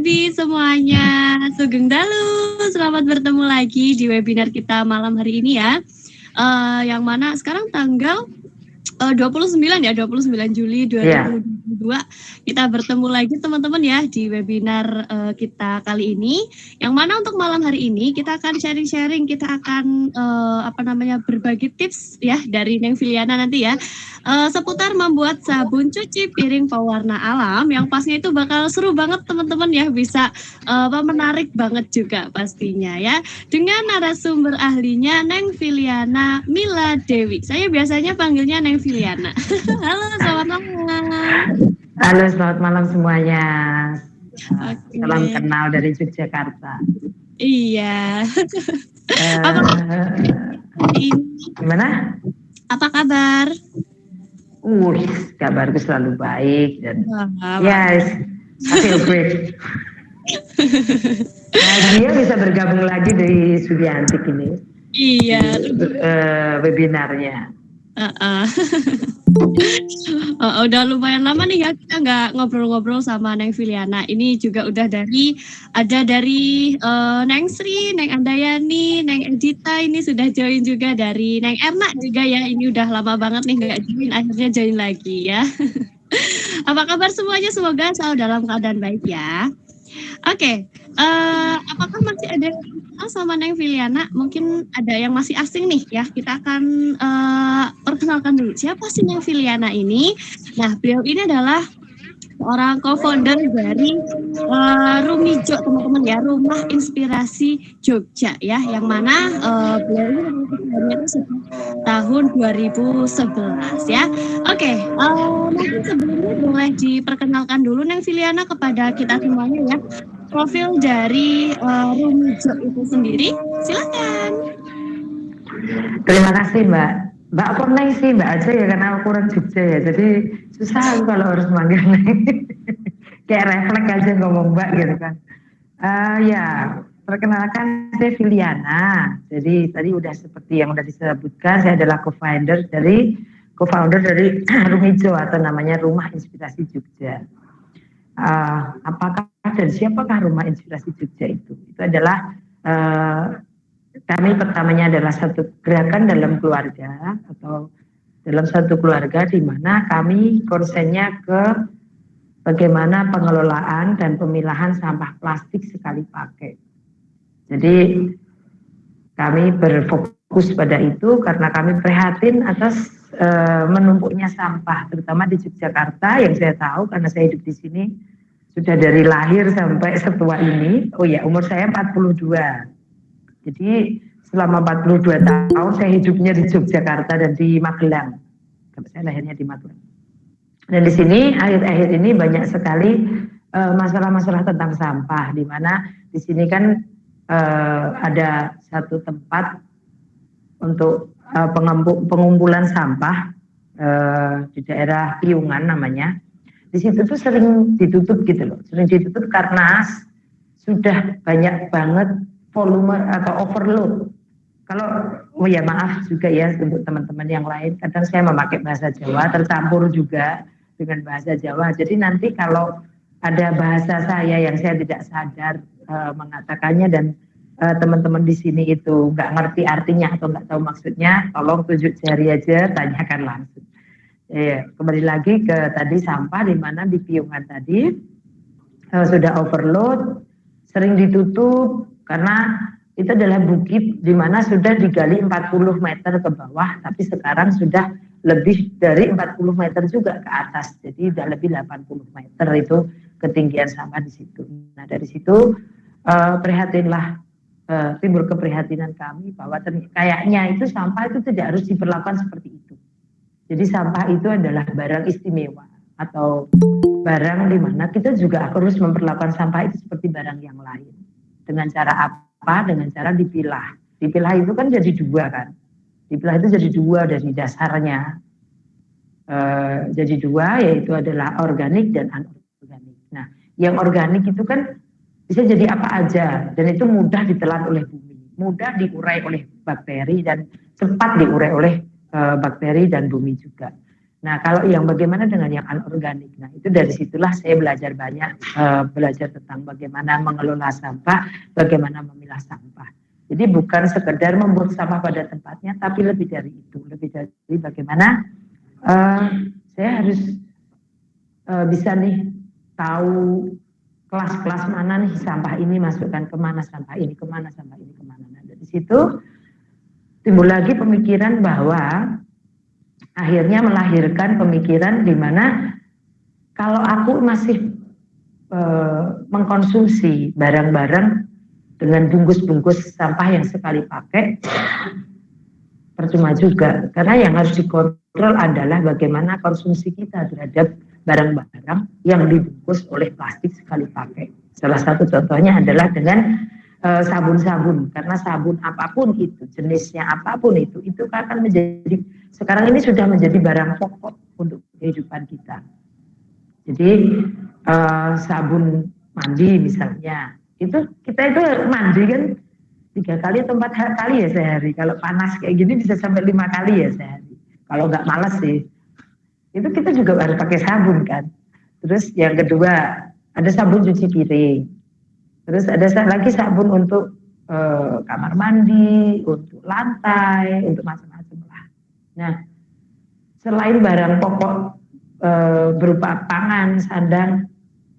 Baby semuanya, Sugeng Dalu, selamat bertemu lagi di webinar kita malam hari ini ya. Yang mana sekarang tanggal 29 ya, 29 Juli 2022 kita bertemu lagi teman-teman ya di webinar kita kali ini. Yang mana untuk malam hari ini kita akan sharing-sharing, kita akan berbagi tips ya dari Neng Filiana nanti ya. Seputar membuat sabun cuci piring pewarna alam yang pastinya itu bakal seru banget teman-teman ya, bisa menarik banget juga pastinya ya. Dengan narasumber ahlinya Neng Filiana Mila Dewi. Saya biasanya panggilnya Neng Filiana. Halo, selamat malam. Halo, selamat malam semuanya. Okay. Salam kenal dari Yogyakarta. Iya. Gimana? Apa kabar? Kabarku selalu baik dan yes, I feel great. Dia bisa bergabung lagi dari Sudiantik ini. Iya. Webinarnya. Udah lumayan lama nih ya kita nggak ngobrol-ngobrol sama Neng Filiana. Ini juga udah dari Neng Sri, Neng Andayani, Neng Edita ini sudah join juga, dari Neng Erna juga ya. Ini udah lama banget nih nggak join, akhirnya join lagi ya. Apa kabar semuanya? Semoga selalu dalam keadaan baik ya. Oke, apakah masih ada yang sama Neng Filiana? Mungkin ada yang masih asing nih ya. Kita akan perkenalkan dulu. Siapa sih Neng Filiana ini? Nah, beliau ini adalah seorang co-founder dari Rumijo, teman-teman ya, Rumah Inspirasi Jogja ya, yang mana beliau ini itu tahun 2011 ya. Oke, mungkin sebelumnya boleh diperkenalkan dulu Neng Filiana kepada kita semuanya ya, profil dari Rumijo itu sendiri. Silakan. Terima kasih Mbak. Mbak apa Neng sih Mbak aja ya, karena aku orang Jogja ya, jadi susah kalau harus manggil Neng. Kayak refleks aja ngomong Mbak gitu kan. Ya, perkenalkan saya Filiana. Jadi tadi udah seperti yang udah disebutkan, saya adalah co-founder dari Rumijo atau namanya Rumah Inspirasi Jogja. Apakah dan siapakah Rumah Inspirasi Jogja itu? Itu adalah kami pertamanya adalah satu gerakan dalam keluarga atau dalam satu keluarga di mana kami konsennya ke bagaimana pengelolaan dan pemilahan sampah plastik sekali pakai. Jadi kami berfokus pada itu karena kami prihatin atas menumpuknya sampah, terutama di Yogyakarta yang saya tahu karena saya hidup di sini sudah dari lahir sampai setua ini. Oh ya, umur saya 42. Jadi selama 42 tahun saya hidupnya di Yogyakarta dan di Magelang. Saya lahirnya di Magelang. Dan di sini akhir-akhir ini banyak sekali masalah-masalah tentang sampah, di mana di sini kan ada satu tempat untuk pengumpulan sampah di daerah Piungan namanya. Di situ tuh sering ditutup gitu loh, sering ditutup karena sudah banyak banget volume atau overload. Kalau ya maaf juga ya untuk teman-teman yang lain, kadang saya memakai bahasa Jawa tercampur juga dengan bahasa Jawa. Jadi nanti kalau ada bahasa saya yang saya tidak sadar mengatakannya dan teman-teman di sini itu nggak ngerti artinya atau nggak tahu maksudnya, tolong tunjuk jari aja, tanyakan langsung. Kembali lagi ke tadi sampah, di mana di Piungan tadi sudah overload, sering ditutup karena itu adalah bukit di mana sudah digali 40 meter ke bawah, tapi sekarang sudah lebih dari 40 meter juga ke atas, jadi sudah lebih 80 meter itu ketinggian sampah di situ. Nah dari situ timbul keprihatinan kami bahwa kayaknya itu sampah itu tidak harus diperlakukan seperti itu. Jadi sampah itu adalah barang istimewa atau barang di mana kita juga harus memperlakukan sampah itu seperti barang yang lain. Dengan cara apa? Dengan cara dipilah. Dipilah itu kan jadi dua kan. Dipilah itu jadi dua dari dasarnya. Jadi dua, yaitu adalah organik dan anorganik. Nah, yang organik itu kan bisa jadi apa aja dan itu mudah ditelan oleh bumi, mudah diurai oleh bakteri dan cepat diurai oleh bakteri dan bumi juga. Nah, kalau yang bagaimana dengan yang anorganik? Nah, itu dari situlah saya belajar banyak, belajar tentang bagaimana mengelola sampah, bagaimana memilah sampah. Jadi bukan sekedar membuang sampah pada tempatnya, tapi lebih dari itu, lebih dari bagaimana saya harus bisa nih tahu kelas-kelas mana nih sampah ini masukkan kemana, sampah ini kemana, sampah ini kemana. Nah, dari situ timbul lagi pemikiran bahwa akhirnya melahirkan pemikiran di mana kalau aku masih mengkonsumsi barang-barang dengan bungkus-bungkus sampah yang sekali pakai, percuma juga. Karena yang harus dikontrol adalah bagaimana konsumsi kita terhadap barang-barang yang dibungkus oleh plastik sekali pakai. Salah satu contohnya adalah dengan sabun-sabun, karena sabun apapun itu, jenisnya apapun itu akan menjadi, sekarang ini sudah menjadi barang pokok untuk kehidupan kita. Jadi sabun mandi misalnya, itu kita itu mandi kan 3 kali atau 4 kali ya sehari. Kalau panas kayak gini bisa sampai 5 kali ya sehari. Kalau nggak malas sih, itu kita juga harus pakai sabun kan. Terus yang kedua ada sabun cuci piring. Terus ada lagi sabun untuk kamar mandi, untuk lantai, untuk macam-macam lah. Nah, selain barang pokok berupa pangan, sandang,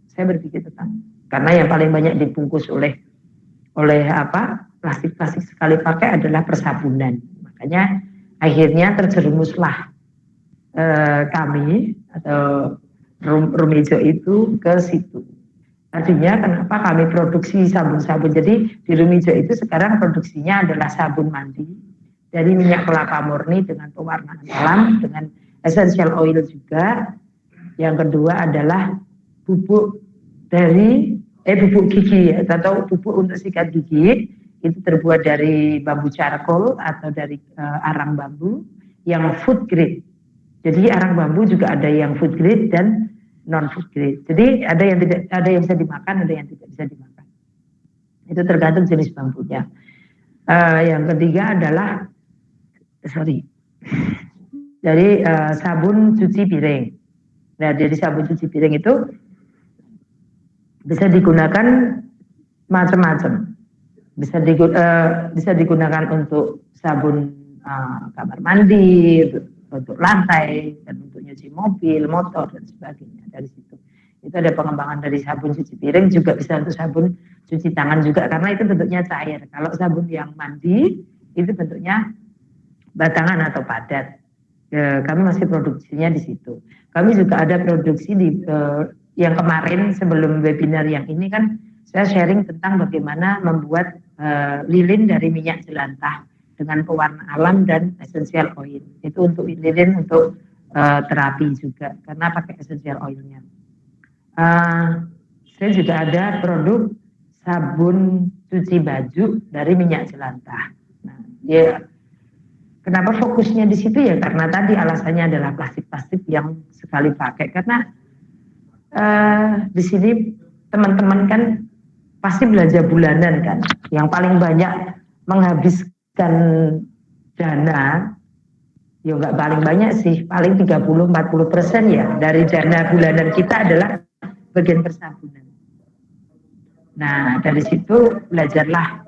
saya berpikir tentang, karena yang paling banyak dibungkus oleh plastik-plastik sekali pakai adalah persabunan. Makanya akhirnya terjerumuslah kami atau Rumijo itu ke situ. Tadinya kenapa kami produksi sabun-sabun, jadi di Rumijo itu sekarang produksinya adalah sabun mandi dari minyak kelapa murni dengan pewarnaan alam, dengan essential oil juga. Yang kedua adalah bubuk dari bubuk gigi atau bubuk untuk sikat gigi, itu terbuat dari bambu charcoal atau dari arang bambu yang food grade. Jadi arang bambu juga ada yang food grade dan non food grade. Jadi ada yang bisa dimakan, ada yang tidak bisa dimakan. Itu tergantung jenis bambunya. Yang ketiga adalah dari sabun cuci piring. Nah, dari sabun cuci piring itu bisa digunakan macam-macam. Bisa digunakan untuk sabun kamar mandi, untuk lantai, dan untuk nyuci mobil, motor, dan sebagainya. Dari situ itu ada pengembangan dari sabun cuci piring, juga bisa untuk sabun cuci tangan juga, karena itu bentuknya cair. Kalau sabun yang mandi itu bentuknya batangan atau padat. Kami masih produksinya di situ. Kami juga ada produksi yang kemarin sebelum webinar yang ini kan saya sharing tentang bagaimana membuat lilin dari minyak jelantah dengan pewarna alam dan essential oil. Itu untuk lilin untuk terapi juga, karena pakai essential oilnya. Saya juga ada produk sabun cuci baju dari minyak jelantah. Nah, kenapa fokusnya di situ ya? Karena tadi alasannya adalah plastik-plastik yang sekali pakai. Karena di sini teman-teman kan pasti belanja bulanan kan. Yang paling banyak menghabiskan dana, ya nggak paling banyak sih, paling 30-40% ya dari dana bulanan kita adalah bagian persabunan. Nah, dari situ belajarlah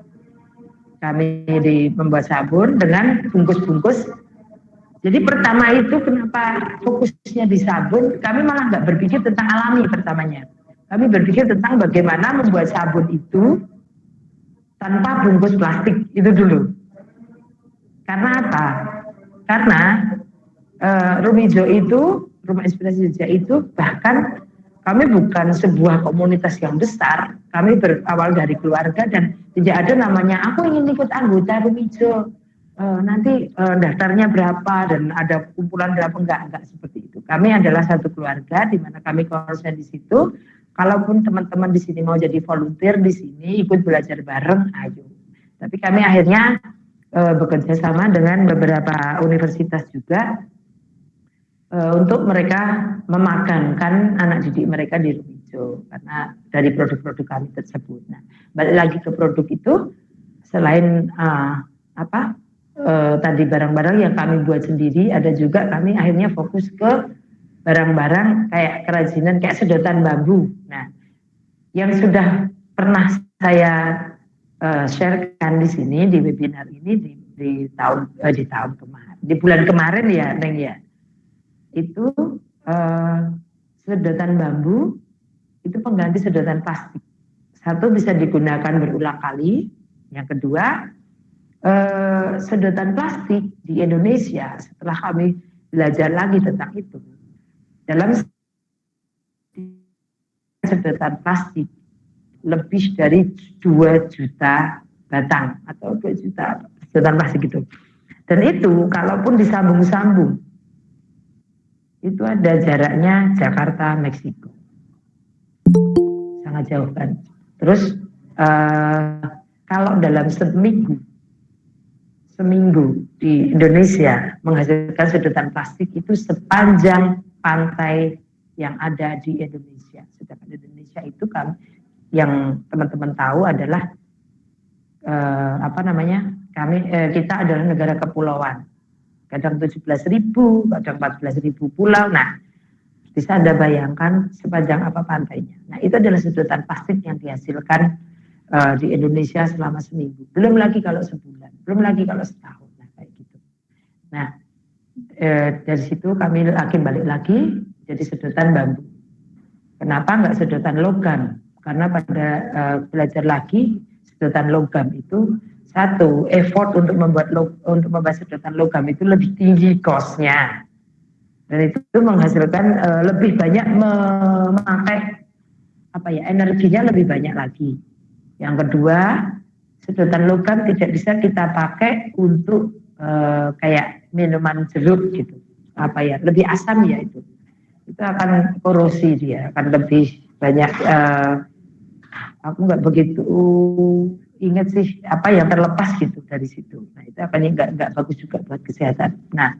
kami membuat sabun dengan bungkus-bungkus. Jadi pertama itu kenapa fokusnya di sabun, kami malah nggak berpikir tentang alami pertamanya. Kami berpikir tentang bagaimana membuat sabun itu tanpa bungkus plastik, itu dulu. Karena apa? Karena Rumijo itu, Rumah Inspirasi Jogja itu, bahkan kami bukan sebuah komunitas yang besar. Kami berawal dari keluarga dan tidak ada namanya aku ingin ikut anggota Rumijo, nanti daftarnya berapa dan ada kumpulan berapa, enggak seperti itu. Kami adalah satu keluarga di mana kami konsen di situ. Kalaupun teman-teman di sini mau jadi volunteer di sini ikut belajar bareng, ayo. Tapi kami akhirnya bekerja sama dengan beberapa universitas juga untuk mereka memagankan anak didik mereka di Rumijo karena dari produk-produk kami tersebut. Nah, balik lagi ke produk itu, selain tadi barang-barang yang kami buat sendiri, ada juga kami akhirnya fokus ke barang-barang kayak kerajinan, kayak sedotan bambu. Nah, yang sudah pernah saya sharekan di sini di webinar ini di tahun kemarin, di bulan kemarin ya, Neng ya, itu sedotan bambu itu pengganti sedotan plastik. Satu, bisa digunakan berulang kali. Yang kedua, sedotan plastik di Indonesia setelah kami belajar lagi tentang itu, dalam sedotan plastik lebih dari 2 juta batang atau 2 juta sedotan plastik itu. Dan itu kalaupun disambung-sambung itu ada jaraknya Jakarta Meksiko, sangat jauh kan. Terus kalau dalam seminggu di Indonesia menghasilkan sedotan plastik itu sepanjang pantai yang ada di Indonesia. Sedangkan Indonesia itu kan yang teman-teman tahu adalah kita adalah negara kepulauan. Kadang 17.000, kadang 14.000 pulau. Nah, bisa Anda bayangkan sepanjang apa pantainya. Nah, itu adalah sedotan plastik yang dihasilkan di Indonesia selama seminggu. Belum lagi kalau sebulan, belum lagi kalau setahun. Nah, kayak gitu. Nah, dari situ kami balik lagi jadi sedotan bambu. Kenapa enggak sedotan logam? Karena pada belajar lagi sedotan logam itu, satu, effort untuk membuat sedotan logam itu lebih tinggi cost-nya. Dan itu menghasilkan lebih banyak memakai energinya lebih banyak lagi. Yang kedua, sedotan logam tidak bisa kita pakai untuk kayak minuman jeruk gitu. Lebih asam ya itu. Itu akan korosi dia, akan lebih banyak aku nggak begitu ingat sih apa yang terlepas gitu dari situ. Nah, itu akan nggak bagus juga buat kesehatan. Nah,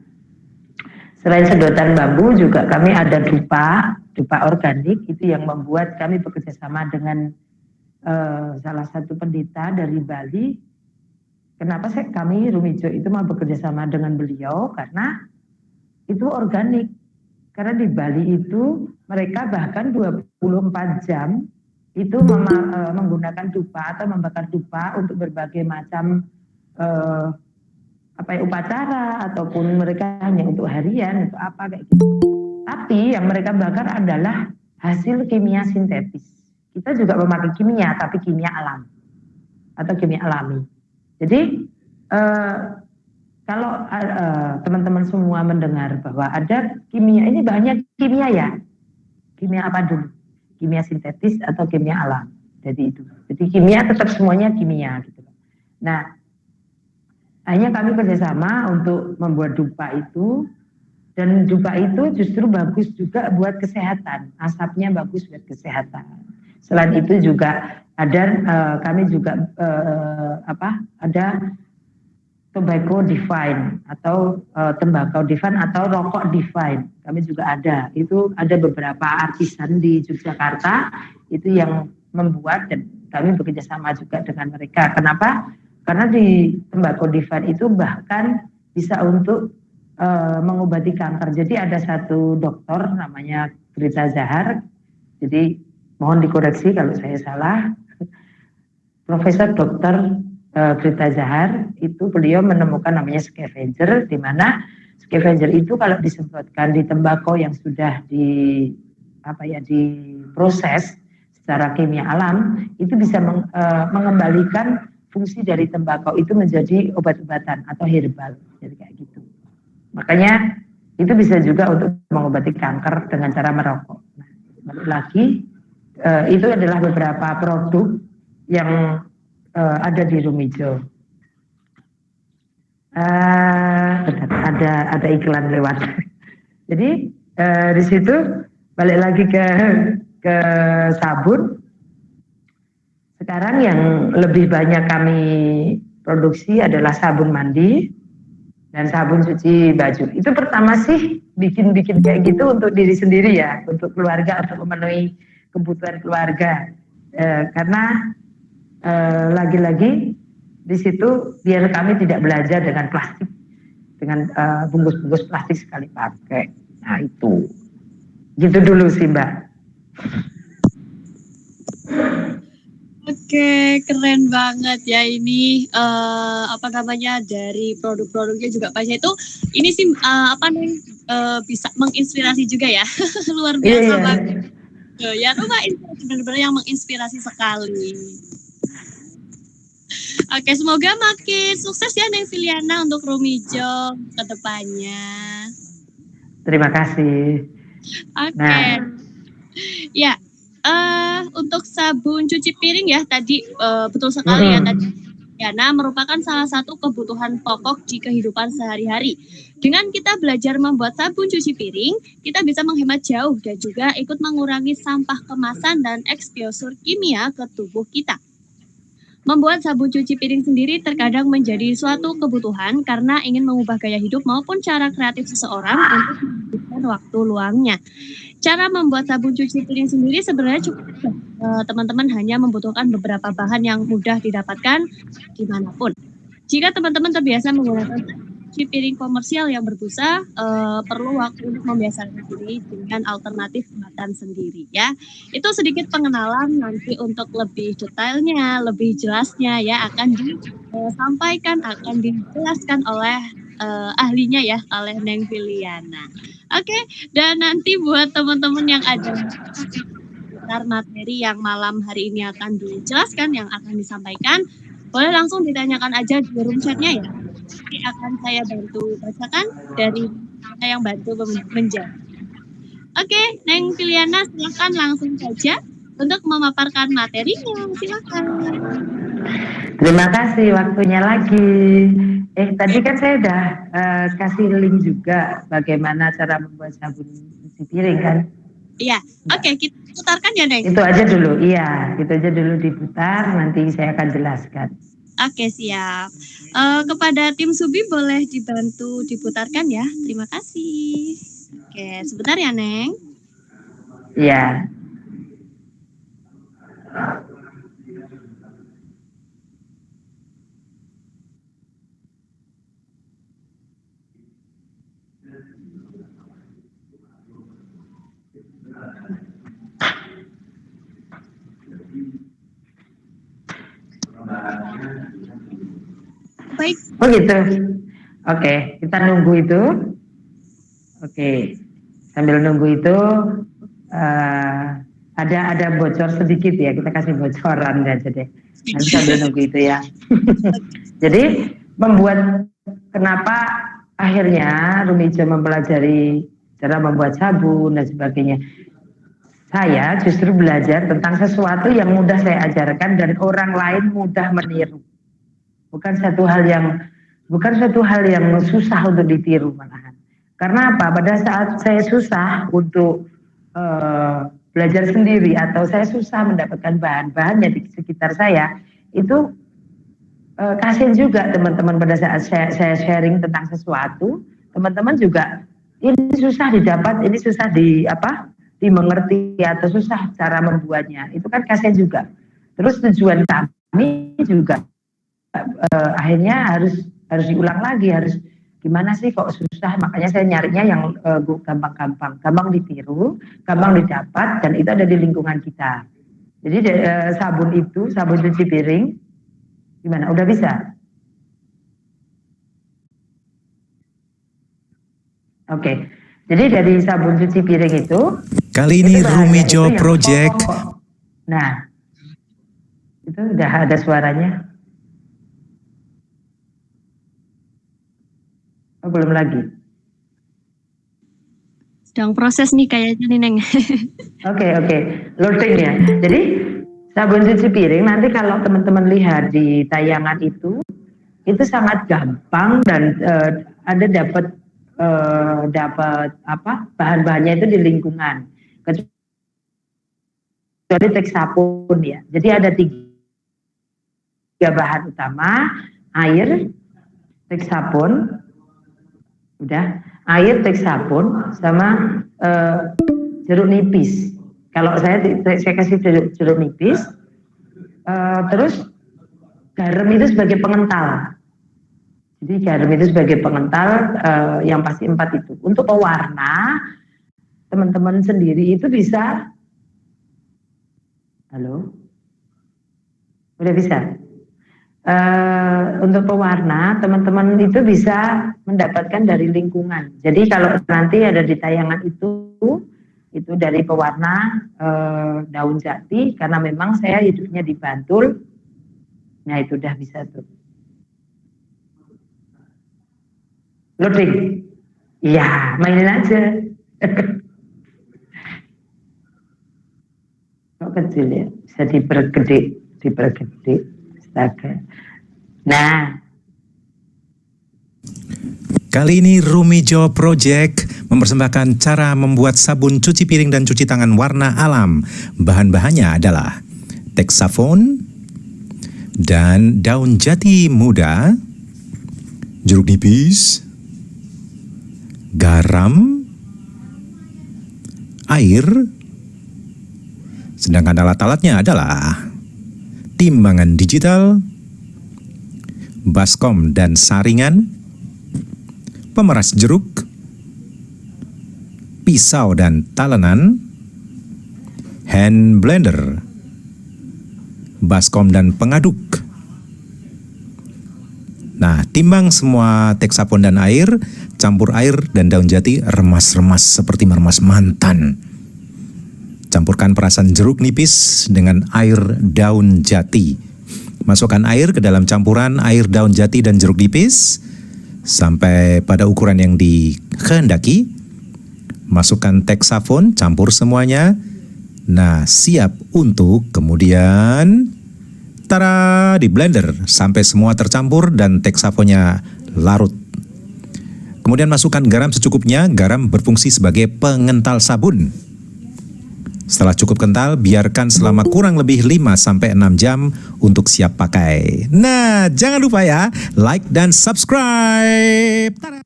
selain sedotan bambu juga kami ada dupa organik, itu yang membuat kami bekerja sama dengan salah satu pendeta dari Bali. Kenapa kami Rumijo itu mau bekerja sama dengan beliau? Karena itu organik. Karena di Bali itu mereka bahkan 24 jam itu menggunakan dupa atau membakar dupa untuk berbagai macam upacara, ataupun mereka hanya untuk harian, untuk apa kayak gitu. Tapi yang mereka bakar adalah hasil kimia sintetis. Kita juga memakai kimia, tapi kimia alam atau kimia alami. Jadi kalau teman-teman semua mendengar bahwa ada kimia, ini banyak kimia ya. Kimia apa dulu? Kimia sintetis atau kimia alam. Jadi itu. Jadi kimia tetap semuanya kimia gitu. Nah, akhirnya kami kerjasama untuk membuat dupa itu, dan dupa itu justru bagus juga buat kesehatan. Asapnya bagus buat kesehatan. Selain itu juga ada kami juga ada tobacco divine atau tembakau divine atau rokok divine. Kami juga ada. Itu ada beberapa artisan di Yogyakarta itu yang membuat, dan kami bekerja sama juga dengan mereka. Kenapa? Karena di tembakau divine itu bahkan bisa untuk mengobati kanker. Jadi ada satu dokter namanya Grita Zahar. Jadi mohon dikoreksi kalau saya salah. Profesor Dokter Grita Zahar itu beliau menemukan namanya scavenger, di mana scavenger itu kalau disemprotkan di tembakau yang sudah diproses secara kimia alam, itu bisa mengembalikan fungsi dari tembakau itu menjadi obat-obatan atau herbal. Jadi kayak gitu. Makanya itu bisa juga untuk mengobati kanker dengan cara merokok. Nah, balik lagi, itu adalah beberapa produk yang ada di Rumijo. Ada iklan lewat. Jadi di situ balik lagi ke sabun. Sekarang yang lebih banyak kami produksi adalah sabun mandi dan sabun cuci baju. Itu pertama sih bikin kayak gitu untuk diri sendiri ya, untuk keluarga, untuk memenuhi kebutuhan keluarga. Karena lagi-lagi di situ biar kami tidak belajar dengan plastik, dengan bungkus-bungkus plastik sekali pakai. Nah itu, gitu dulu sih Mbak. Oke, keren banget ya ini apa namanya dari produk-produknya juga pastinya itu ini sih bisa menginspirasi juga ya. Luar biasa banget. Ya, rumah inspirasi benar-benar yang menginspirasi sekali. Oke, semoga makin sukses ya Neng Filiana untuk Rumijo ke depannya. Terima kasih. Oke. Ya, untuk sabun cuci piring ya tadi betul sekali ya tadi. Karena merupakan salah satu kebutuhan pokok di kehidupan sehari-hari. Dengan kita belajar membuat sabun cuci piring, kita bisa menghemat jauh dan juga ikut mengurangi sampah kemasan dan eksposur kimia ke tubuh kita. Membuat sabun cuci piring sendiri terkadang menjadi suatu kebutuhan karena ingin mengubah gaya hidup maupun cara kreatif seseorang untuk menghabiskan waktu luangnya. Cara membuat sabun cuci piring sendiri sebenarnya cukup mudah. Teman-teman hanya membutuhkan beberapa bahan yang mudah didapatkan dimanapun. Jika teman-teman terbiasa menggunakan cuci piring komersial yang berbusa, perlu waktu untuk membiasakan diri dengan alternatif buatan sendiri ya. Itu sedikit pengenalan, nanti untuk lebih detailnya, lebih jelasnya ya akan disampaikan, akan dijelaskan oleh ahlinya ya, oleh Neng Filiana. Oke, dan nanti buat teman-teman yang ada materi yang malam hari ini akan dijelaskan, yang akan disampaikan, boleh langsung ditanyakan aja di room chatnya ya. Nanti akan saya bantu bacakan dari saya yang bantu menjawab. Oke, Neng Filiana silakan langsung saja untuk memaparkan materinya. Silakan. Terima kasih waktunya lagi. Tadi kan saya udah kasih link juga bagaimana cara membuat sabun cuci piring kan? Iya, oke, kita putarkan ya Neng. Itu aja dulu, iya, itu aja dulu diputar, nanti saya akan jelaskan. Oke, siap. Kepada tim Subi boleh dibantu diputarkan ya, terima kasih. Oke, sebentar ya Neng. Iya. Baik. Oh gitu. Oke, kita nunggu itu. Oke, sambil nunggu itu ada bocor sedikit ya, kita kasih bocoran aja deh. Nanti sambil nunggu itu ya. Jadi membuat kenapa akhirnya Rumijo mempelajari cara membuat sabun dan sebagainya. Saya justru belajar tentang sesuatu yang mudah saya ajarkan dan orang lain mudah meniru. Bukan satu hal yang susah untuk ditiru malahan. Karena apa? Pada saat saya susah untuk belajar sendiri atau saya susah mendapatkan bahan-bahannya di sekitar saya, itu kasihan juga teman-teman pada saat saya sharing tentang sesuatu, teman-teman juga ini susah didapat, ini susah dimengerti atau susah cara membuatnya. Itu kan kasihan juga. Terus tujuan kami juga akhirnya harus diulang lagi, harus gimana sih kok susah, makanya saya nyarinya yang gampang ditiru, gampang didapat, dan itu ada di lingkungan kita. Jadi sabun cuci piring, gimana, udah bisa? Oke, jadi dari sabun cuci piring itu kali ini Rumijo Project. Nah, itu udah ada suaranya. Oh, belum lagi. Sedang proses nih kayaknya nih Neng. Oke. Loading ya. Jadi sabun cuci piring nanti kalau teman-teman lihat di tayangan itu sangat gampang dan ada dapat bahan-bahannya itu di lingkungan. Kecuali teks sabun ya. Jadi ada 3 bahan utama, air, teks sabun. Udah, air, teks sabun, sama jeruk nipis. Kalau saya kasih jeruk nipis, terus garam itu sebagai pengental. Jadi garam itu sebagai pengental yang pasti 4 itu. Untuk pewarna, teman-teman sendiri itu bisa. Halo? Udah bisa? Untuk pewarna, teman-teman itu bisa mendapatkan dari lingkungan. Jadi kalau nanti ada di tayangan itu dari pewarna daun jati, karena memang saya hidupnya di Bantul. Nah itu udah bisa tuh. Loading. Iya, mainin aja. Kok kecil ya? Bisa dipergede. Astaga. Nah. Kali ini Rumijo Project mempersembahkan cara membuat sabun cuci piring dan cuci tangan warna alam. Bahan-bahannya adalah teksafon dan daun jati muda, jeruk nipis, garam, air, sedangkan alat-alatnya adalah timbangan digital, baskom dan saringan, pemeras jeruk, pisau dan talenan, hand blender, baskom dan pengaduk. Nah, timbang semua teksapon dan air, campur air dan daun jati, remas-remas seperti meremas mantan. Campurkan perasan jeruk nipis dengan air daun jati. Masukkan air ke dalam campuran air daun jati dan jeruk nipis sampai pada ukuran yang dikehendaki. Masukkan teksafon, campur semuanya. Nah, siap untuk kemudian di blender sampai semua tercampur dan teksafonnya larut. Kemudian masukkan garam secukupnya. Garam berfungsi sebagai pengental sabun. Setelah cukup kental, biarkan selama kurang lebih 5-6 jam untuk siap pakai. Nah, jangan lupa ya, like dan subscribe. Tada!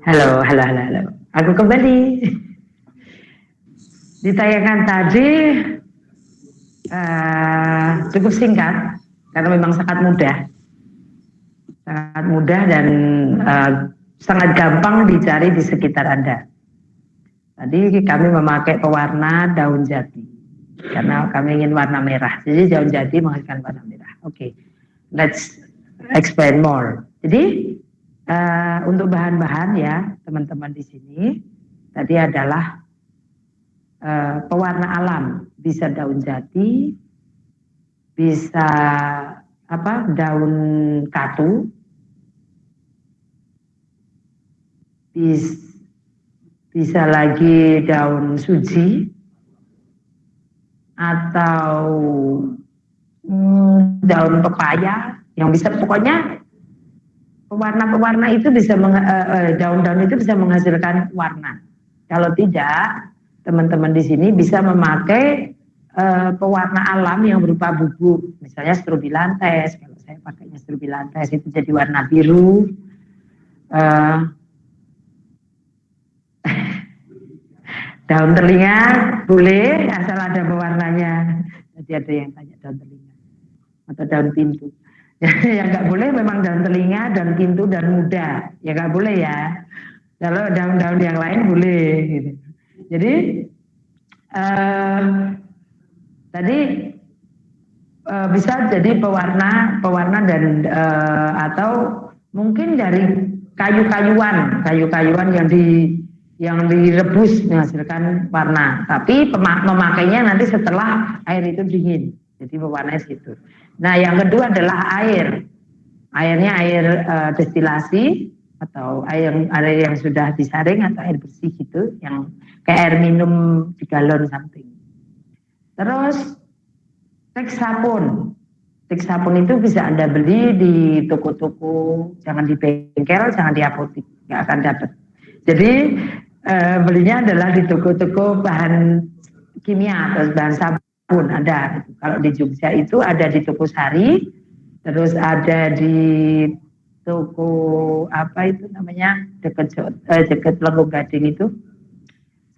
Halo. Aku kembali. Ditayangkan tadi cukup singkat karena memang sangat mudah dan sangat gampang dicari di sekitar Anda. Tadi kami memakai pewarna daun jati karena kami ingin warna merah. Jadi daun jati menghasilkan warna merah. Oke, let's explain more. Jadi untuk bahan-bahan ya teman-teman di sini tadi adalah pewarna alam, bisa daun jati, bisa daun katu, bisa lagi daun suji atau daun pepaya yang bisa, pokoknya pewarna-pewarna itu bisa daun-daun itu bisa menghasilkan warna. Kalau tidak, teman-teman di sini bisa memakai pewarna alam yang berupa bubuk, misalnya strobilantes. Kalau saya pakainya strobilantes itu jadi warna biru. Daun telinga boleh asal ada pewarnanya. Jadi ada yang tanya daun telinga atau daun pintu. Yang nggak boleh memang daun telinga, daun pintu, dan muda. Ya nggak boleh ya. Kalau daun-daun yang lain boleh. Gitu. Jadi tadi bisa jadi pewarna dan atau mungkin dari kayu-kayuan yang direbus menghasilkan warna. Tapi memakainya nanti setelah air itu dingin. Jadi pewarnanya situ. Nah, yang kedua adalah air. Airnya air destilasi atau air yang sudah disaring atau air bersih gitu, yang kayak air minum di galon something. Terus teksapon. Teksapon itu bisa Anda beli di toko-toko, jangan di bengkel, jangan di apotek, nggak akan dapat. Jadi belinya adalah di toko-toko bahan kimia atau bahan sabun ada. Kalau di Jogja itu ada di toko Sari, terus ada di toko apa itu namanya dekat Lengkung Gading itu,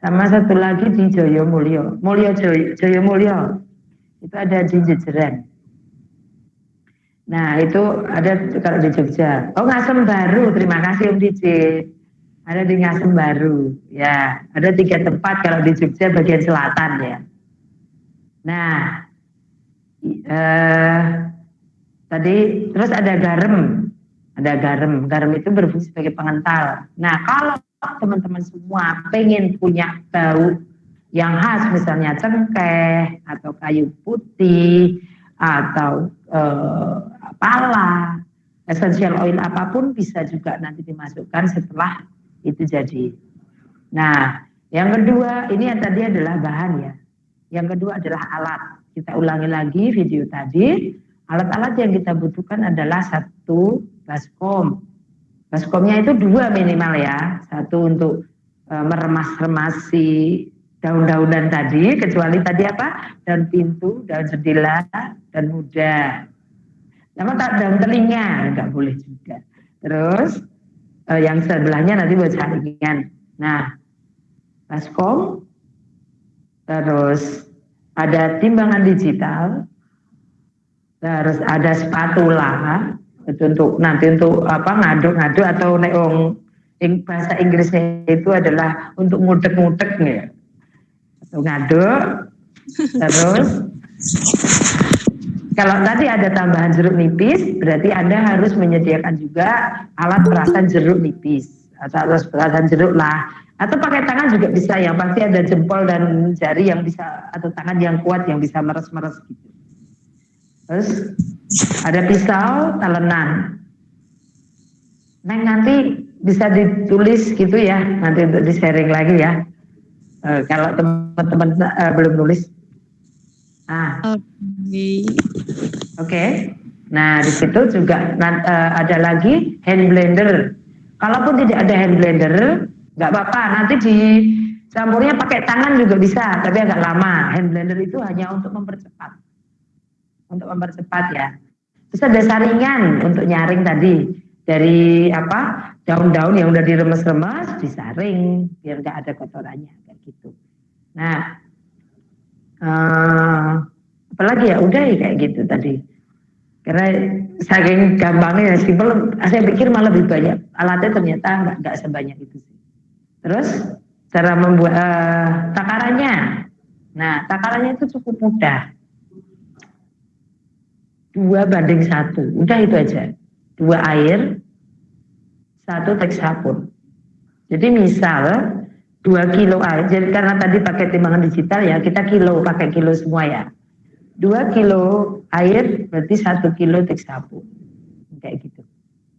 Sama satu lagi di Joyomulyo, Joyomulyo itu ada di Jejeran. Nah itu ada kalau di Jogja. Oh Ngasem Baru, terima kasih Om DJ. Ada di Ngasem Baru, ya. Ada 3 tempat kalau di Jogja bagian selatan ya. Nah, tadi terus ada garam. Garam itu berfungsi sebagai pengental. Nah kalau teman-teman semua pengen punya bau yang khas, misalnya cengkeh atau kayu putih atau pala, essential oil apapun bisa juga nanti dimasukkan setelah itu jadi. Nah, yang kedua ini yang tadi adalah bahan ya. Yang kedua adalah alat. Kita ulangi lagi video tadi. Alat-alat yang kita butuhkan adalah 1 baskom. Baskomnya itu 2 minimal ya. 1 untuk meremas-remasi daun-daunan tadi, kecuali tadi apa? Daun pintu, daun jendela, dan muda. Nama tak daun telinga, enggak boleh juga. Terus yang sebelahnya nanti buat saringan. Nah, baskom, terus ada timbangan digital, terus ada spatula, itu untuk nanti untuk apa ngaduk-ngaduk atau neong bahasa Inggrisnya itu adalah untuk ngudek-ngudek ya. Atau ngaduk. Terus kalau tadi ada tambahan jeruk nipis, berarti Anda harus menyediakan juga alat perasan jeruk nipis atau alat perasan jeruk lah. Atau pakai tangan juga bisa, yang pasti ada jempol dan jari yang bisa, atau tangan yang kuat yang bisa meres-meres gitu. Terus ada pisau, talenan. Neng nanti bisa ditulis gitu ya, nanti untuk di-sharing lagi ya. Kalau teman-teman belum nulis. Oke. Nah, di situ juga ada lagi hand blender. Kalaupun tidak ada hand blender, nggak apa-apa. Nanti dicampurnya pakai tangan juga bisa, tapi agak lama. Hand blender itu hanya untuk mempercepat. Untuk mempercepat ya. Terus ada saringan untuk nyaring tadi. Dari apa? Daun-daun yang udah diremes-remes, disaring biar nggak ada kotorannya kayak gitu. Nah, apalagi ya udah ya kayak gitu tadi. Karena saking gampangnya simpel, saya pikir malah lebih banyak alatnya, ternyata nggak sebanyak itu sih. Terus cara membuat takarannya. Nah, takarannya itu cukup mudah. 2:1, udah itu aja. 2 air, 1 teks sabun. Jadi misal 2 kilo air, jadi karena tadi pakai timbangan digital ya, kita pakai kilo semua ya. 2 kilo air berarti 1 kilo teks sabun. Kayak gitu.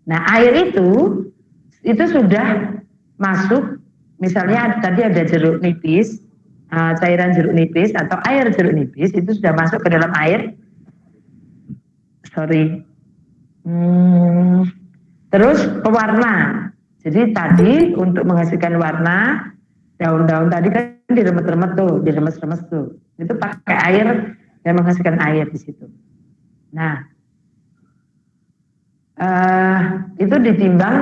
Nah air itu sudah masuk, misalnya tadi ada jeruk nipis, cairan jeruk nipis atau air jeruk nipis, itu sudah masuk ke dalam air. Terus pewarna. Jadi tadi untuk menghasilkan warna, daun-daun tadi kan diremet-remet tuh, diremes-remes tuh. Itu pakai air dan menghasilkan air di situ. Nah, itu ditimbang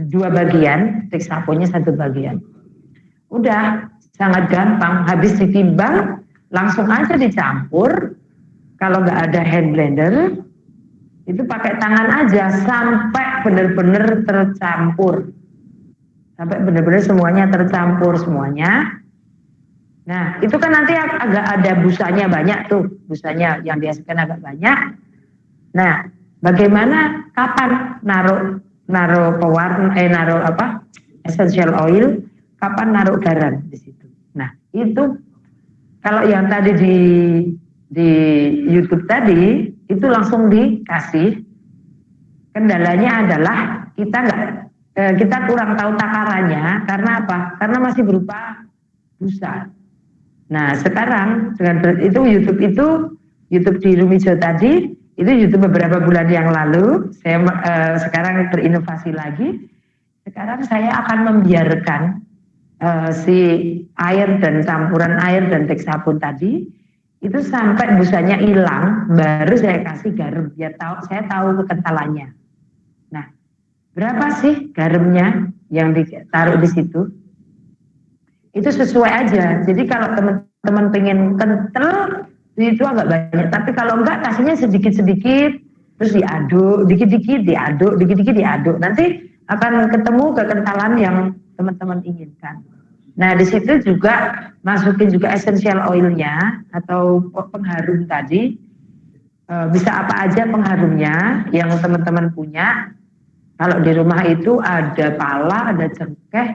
2 bagian, teks sabunnya 1 bagian. Udah sangat gampang. Habis ditimbang, langsung aja dicampur. Kalau nggak ada hand blender, itu pakai tangan aja sampai benar-benar tercampur. Sampai benar-benar semuanya tercampur semuanya. Nah, itu kan nanti agak ada busanya banyak tuh. Busanya yang dihasilkan agak banyak. Nah, bagaimana kapan naruh pewarna, naruh apa? Essential oil, kapan naruh garam di situ. Nah, itu kalau yang tadi di YouTube tadi itu langsung dikasih. Kendalanya adalah kita kurang tahu takarannya. Karena apa? Karena masih berupa busa. Nah sekarang dengan YouTube di Rumijo tadi, itu YouTube beberapa bulan yang lalu. Saya sekarang berinovasi lagi. Sekarang saya akan membiarkan si air dan campuran air dan teks sabun tadi itu sampai busanya hilang, baru saya kasih garam biar saya tahu kekentalannya. Nah, berapa sih garamnya yang ditaruh di situ? itu sesuai aja. Jadi kalau teman-teman pengen kental itu agak banyak, tapi kalau enggak kasihnya sedikit-sedikit terus diaduk, dikit-dikit diaduk, dikit-dikit diaduk. Nanti akan ketemu kekentalan yang teman-teman inginkan. Nah, di situ juga masukin juga essential oilnya atau pengharum tadi. Bisa apa aja pengharumnya yang teman-teman punya. Kalau di rumah itu ada pala, ada cengkeh,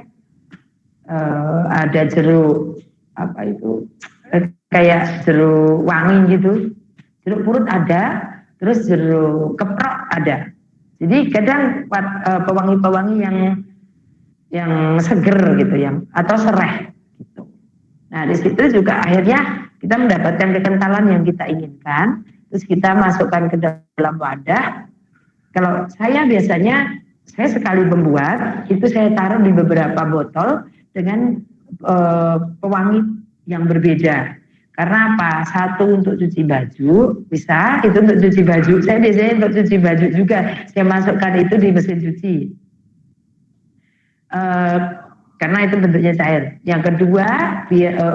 ada jeruk apa itu kayak jeruk wangi gitu, jeruk purut ada, terus jeruk keprok ada. Jadi kadang pewangi-pewangi yang seger gitu, yang atau sereh gitu. Nah, di situ juga akhirnya kita mendapatkan kekentalan yang kita inginkan, terus kita masukkan ke dalam wadah. Kalau saya biasanya, saya sekali membuat, itu saya taruh di beberapa botol dengan pewangi yang berbeda. Karena apa? Satu untuk cuci baju, bisa, itu untuk cuci baju. Saya biasanya untuk cuci baju juga, saya masukkan itu di mesin cuci. Karena itu bentuknya cair. Yang kedua,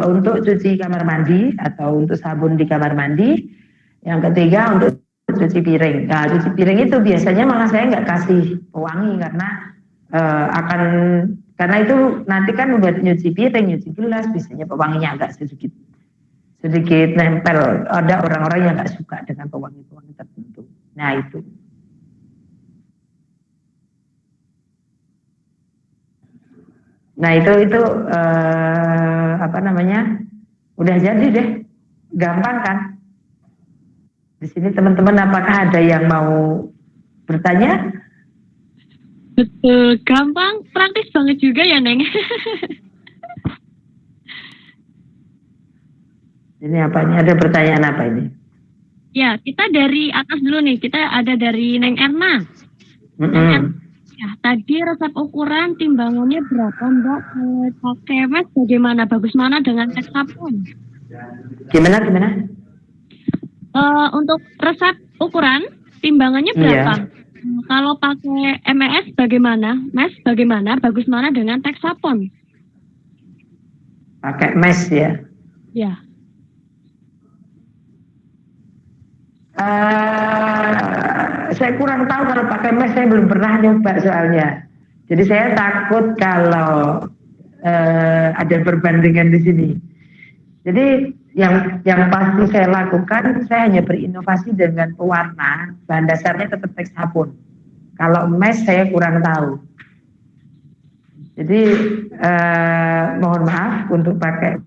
untuk cuci kamar mandi atau untuk sabun di kamar mandi. Yang ketiga, untuk cuci piring. Nah, cuci piring itu biasanya malah saya nggak kasih pewangi karena itu nanti kan buat nyuci piring, nyuci gelas, biasanya pewanginya agak sedikit nempel. Ada orang-orang yang nggak suka dengan pewangi-pewangi tertentu. Nah, itu. Nah, itu apa namanya? Udah jadi deh. Gampang kan? Di sini teman-teman apakah ada yang mau bertanya? Betul, gampang, praktis banget juga ya, Neng. Ini apa ini? Ada pertanyaan apa ini? Ya, kita dari atas dulu nih. Kita ada dari Neng Erna. Ya, tadi resep ukuran timbangannya berapa, Mbak? Pakai mes bagaimana? Bagus mana dengan tes sabun? Gimana? Untuk resep ukuran timbangannya berapa? Iya. Kalau pakai MES bagaimana? Mes bagaimana? Bagus mana dengan Texapon? Pakai mes ya? Ya. Saya kurang tahu kalau pakai mes, saya belum pernah nyoba soalnya. Jadi saya takut kalau ada perbandingan di sini. Jadi yang pasti saya lakukan, saya hanya berinovasi dengan pewarna, bahan dasarnya tetap Texapon. Kalau mes saya kurang tahu. Jadi mohon maaf untuk pakai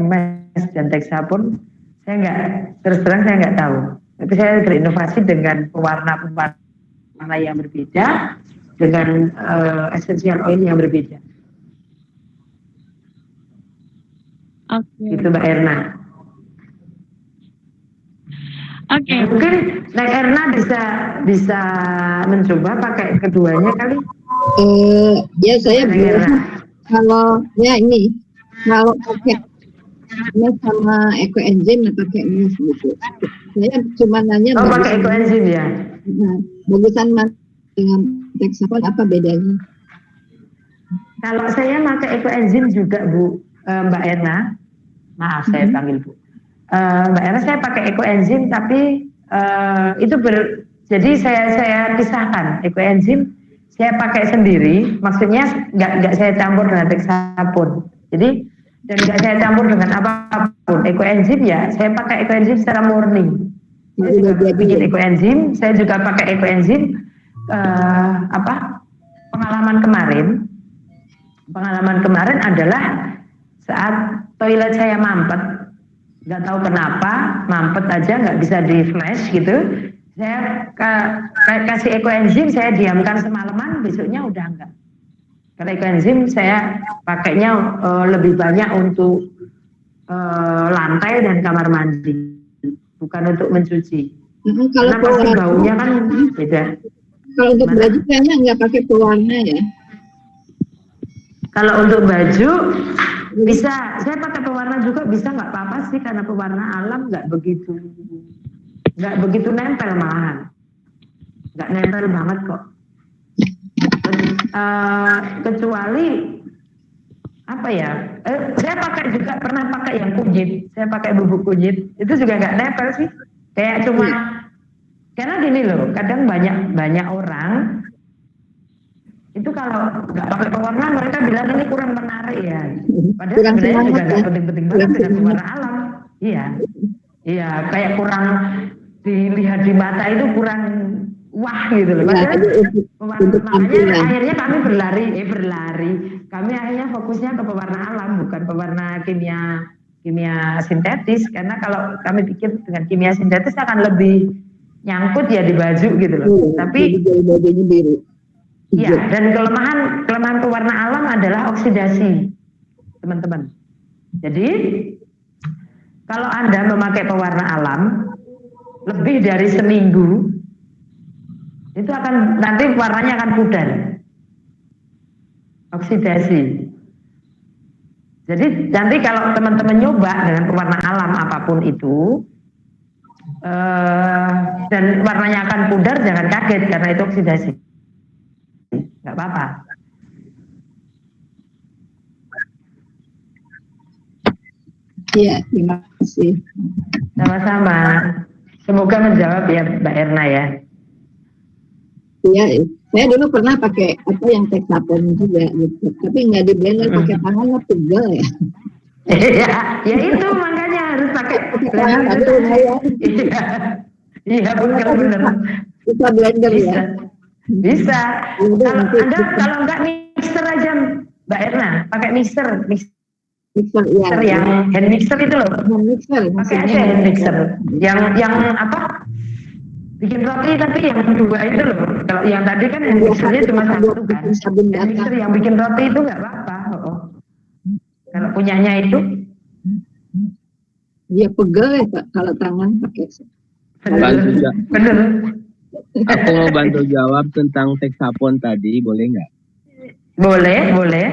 mes dan Texapon, terus terang saya nggak tahu. Tapi saya berinovasi dengan pewarna yang berbeda, dengan essential oil yang berbeda. Oke. Itu Mbak Erna. Oke. Mungkin Mbak Erna bisa mencoba pakai keduanya kali. Ya saya kalau ya ini kalau pakai mes sama ekoenzim pakai mes gitu. Saya cuma nanya. Oh, pakai ekoenzim ya. Nah, bagusan mas dengan Texapon apa bedanya? Kalau saya pakai ekoenzim juga Bu, Mbak Erna. Maaf saya panggil Bu. Mbak Erna, saya pakai ekoenzim tapi jadi saya pisahkan ekoenzim. Saya pakai sendiri, maksudnya nggak saya campur dengan Texapon. Jadi dan nggak saya campur dengan apapun. Ekoenzim ya, saya pakai ekoenzim secara murni. Saya juga bikin ekoenzim, saya juga pakai ekoenzim. Pengalaman kemarin adalah saat toilet saya mampet, nggak tahu kenapa mampet aja nggak bisa di flash gitu. Saya kasih ekoenzim, saya diamkan semalaman, besoknya udah enggak. Karena ekoenzim saya pakainya lebih banyak untuk lantai dan kamar mandi, bukan untuk mencuci. Kalau karena pasti baunya kan beda. Kalau untuk baju kayaknya nggak pakai pewarna ya. Kalau untuk baju bisa, saya pakai pewarna juga bisa, nggak apa-apa sih, karena pewarna alam nggak begitu nempel malahan, nggak nempel banget kok. Kecuali apa ya? Saya pakai juga pernah pakai yang kunyit. Saya pakai bubuk kunyit. Itu juga nggak nempel sih. Kayak cuma karena gini loh. Kadang banyak orang itu kalau nggak pakai pewarna mereka bilang ini kurang menarik ya. Padahal Kurang sebenarnya juga semangat nggak ya. penting-penting banget dengan pewarna alam. Iya, iya. Kayak kurang dilihat di mata itu kurang wah gitu loh. Ya, Padahal untuk makanya tampilan. akhirnya kami berlari. Kami akhirnya fokusnya ke pewarna alam, bukan pewarna kimia sintetis. Karena kalau kami pikir dengan kimia sintetis akan lebih nyangkut ya di baju gitu loh. Tapi jadi bajunya biru. iya, dan kelemahan pewarna alam adalah oksidasi, teman-teman. Jadi kalau Anda memakai pewarna alam lebih dari seminggu, itu akan nanti warnanya akan pudar, oksidasi. Jadi nanti kalau teman-teman nyoba dengan pewarna alam apapun itu, dan warnanya akan pudar, jangan kaget karena itu oksidasi. Nggak apa-apa. Iya, terima kasih. Sama-sama. Semoga menjawab ya Mbak Erna ya. Iya, saya dulu pernah pakai apa yang Texapon juga gitu. Tapi nggak di blender pakai tangan, lah pegel ya. Ya itu makanya harus pakai Tangan blender. tapi lumayan. Iya benar. Bisa blender ya. Bisa. Udah, Kalau nanti Anda kalau enggak mixer aja Mbak Erna, pakai mixer mixer ya. yang hand mixer itu loh. Hand mixer, Pakai maksudnya aja hand mixer. Yang apa? Bikin roti tapi yang dua itu loh. Kalau yang tadi kan hand mixernya cuma satu kan. Sabun Hand mixer yang bikin roti itu nggak apa-apa. Kalau punyanya itu dia pegel ya Pak kalau tangan pakai. bener. Aku mau bantu jawab tentang Texapon tadi, boleh nggak? Boleh.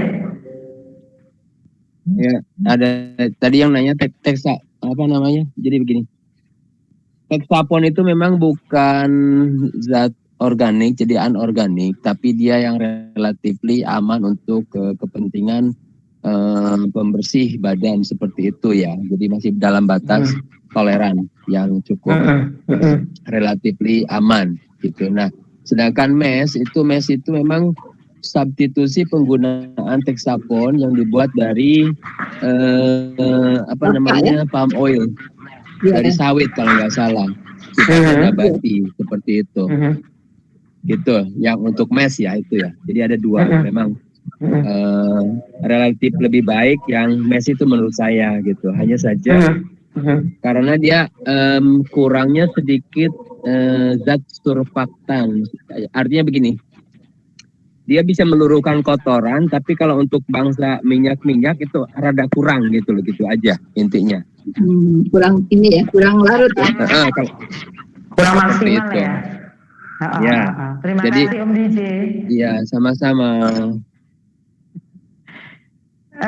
Ya, ada tadi yang nanya apa namanya? Jadi begini. Texapon itu memang bukan zat organik, jadi anorganik, tapi dia yang relatively aman untuk kepentingan pembersih badan seperti itu ya. Jadi masih dalam batas toleran yang cukup relatively aman gitu. Nah, sedangkan mes itu memang substitusi penggunaan Texapon yang dibuat dari palm oil, dari sawit kalau nggak salah, nabati seperti itu. Gitu, yang untuk mes ya itu ya. Jadi ada dua memang relatif lebih baik yang mes itu menurut saya gitu. Hanya saja karena dia kurangnya sedikit zat surfaktan. Artinya begini, dia bisa meluruhkan kotoran, tapi kalau untuk bangsa minyak itu rada kurang gitu loh, gitu aja intinya. Kurang ini ya, kurang larut ya. Kurang maksimal itu. Ya. Ya. Terima Jadi, kasih Om DJ. Iya, sama-sama.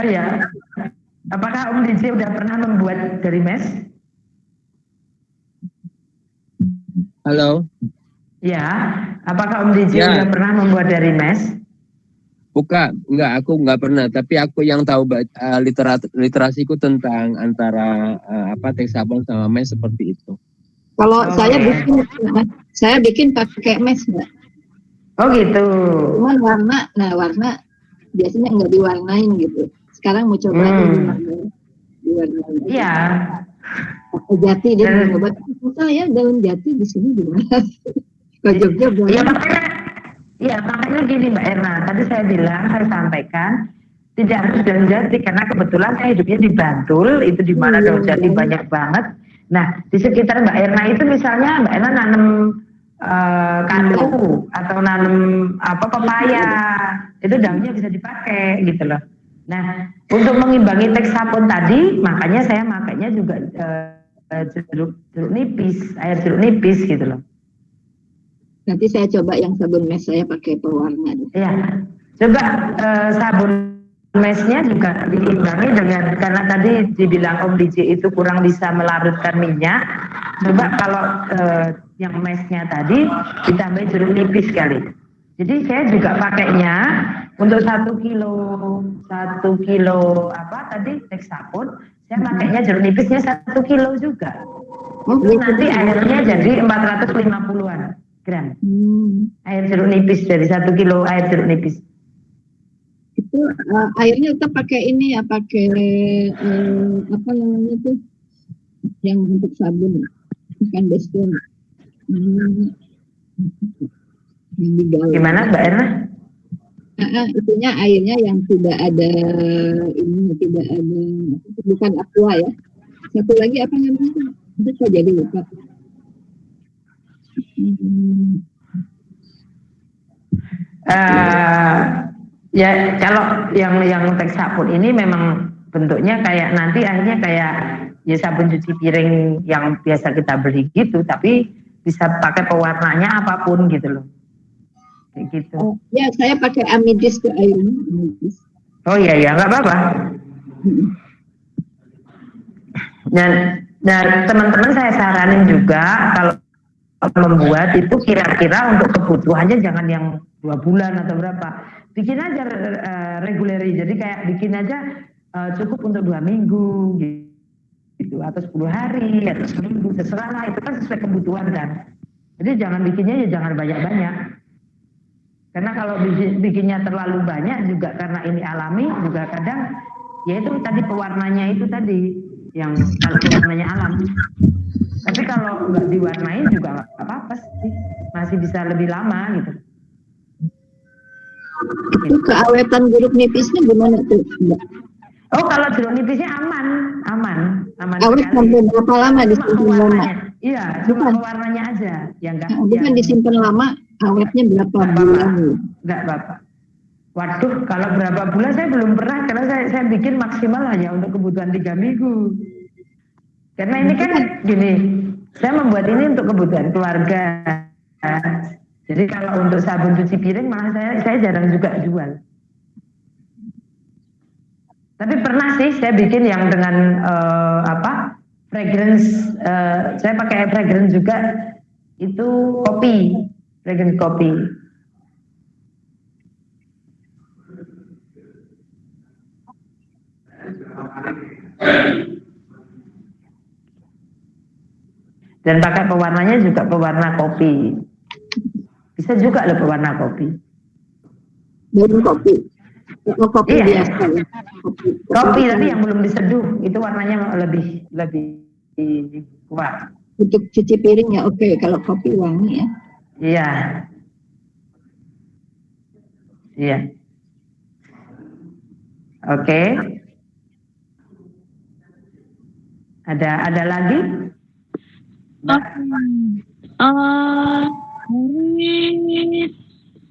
Ya. Apakah Om DJ udah pernah membuat dari mes? Halo. Ya. Apakah Om DJ udah pernah membuat dari mes? Aku nggak pernah. Tapi aku yang tahu literasiku tentang antara Texapon sama mes seperti itu. Kalau saya bikin pakai mes Mbak. Oh gitu. Cuman warna biasanya nggak diwarnain gitu. Sekarang mau coba diwarnain. Iya. Pakai jati dia mau coba. Saya daun jati di sini gimana? Ke Jogja boleh. Iya, makanya gini Mbak Erna. Tadi saya sampaikan tidak harus daun jati karena kebetulan saya hidupnya di Bantul, itu di mana daun jati banyak banget. Nah, di sekitar Mbak Erna itu misalnya Mbak Erna nanam katu atau nanam pepaya, itu daunnya bisa dipakai gitu loh. Nah, untuk mengimbangi Texapon tadi, makanya saya makainya juga jeruk nipis, air jeruk nipis gitu loh. Nanti saya coba yang sabun mes saya pakai pewarna. Iya, coba sabun mesnya juga diimbangi dengan, karena tadi dibilang Om DJ itu kurang bisa melarutkan minyak. Coba kalau yang mesnya tadi ditambah jeruk nipis kali. Jadi saya juga pakainya Untuk 1 kilo apa tadi Texapon, saya pakainya jeruk nipisnya 1 kilo juga. Itu nanti airnya jadi 450-an gram. Air jeruk nipis dari 1 kilo air jeruk nipis. Itu airnya kita pakai ini ya, pakai apa namanya tuh yang untuk sabun, bukan beston. Yang digaul. Gimana Mbak Erna? Itunya airnya yang tidak ada ini, tidak ada, bukan aqua ya. Satu lagi apa namanya? Itu kok jadi lupa. Ya kalau yang Texapon ini memang bentuknya kayak nanti akhirnya kayak ya sabun cuci piring yang biasa kita beli gitu, tapi bisa pakai pewarnanya apapun gitu loh. Kayak gitu. Ya saya pakai Amidis ke airnya. Amidis. Oh iya ya nggak apa-apa. Dan teman-teman saya saranin juga kalau membuat itu kira-kira untuk kebutuhannya jangan yang 2 bulan atau berapa. Bikin aja reguleri. Jadi kayak bikin aja cukup untuk 2 minggu gitu atau 10 hari atau seminggu, terserah lah, itu kan sesuai kebutuhan kan. Jadi jangan bikinnya ya jangan banyak-banyak. Karena kalau bikinnya terlalu banyak juga karena ini alami juga kadang ya itu tadi pewarnanya itu tadi yang kalau pewarnanya alami. Tapi kalau nggak diwarnain juga nggak apa-apa sih, masih bisa lebih lama gitu. Itu keawetan jeruk nipisnya gimana tuh, Mbak? Oh kalau jeruk nipisnya aman. Awet sampai berapa lama disimpan lama? Iya, cuma pewarnanya aja yang nggak. Bukan disimpan lama, awetnya berapa bulan? Nggak apa-apa. Waduh, kalau berapa bulan saya belum pernah, karena saya bikin maksimal hanya untuk kebutuhan 3 minggu. Karena ini kan gini, saya membuat ini untuk kebutuhan keluarga. Jadi kalau untuk sabun cuci piring malah saya jarang juga jual. Tapi pernah sih saya bikin yang dengan fragrance, saya pakai fragrance juga, itu kopi, fragrance kopi. Dan pakai pewarnanya juga pewarna kopi. Bisa juga loh pewarna kopi. Dari kopi. Kopi iya. biasa ya. Kopi tapi yang belum diseduh itu warnanya lebih kuat. Untuk cuci piring ya oke. Kalau kopi wangi ya. Iya. Iya. Oke. Ada lagi?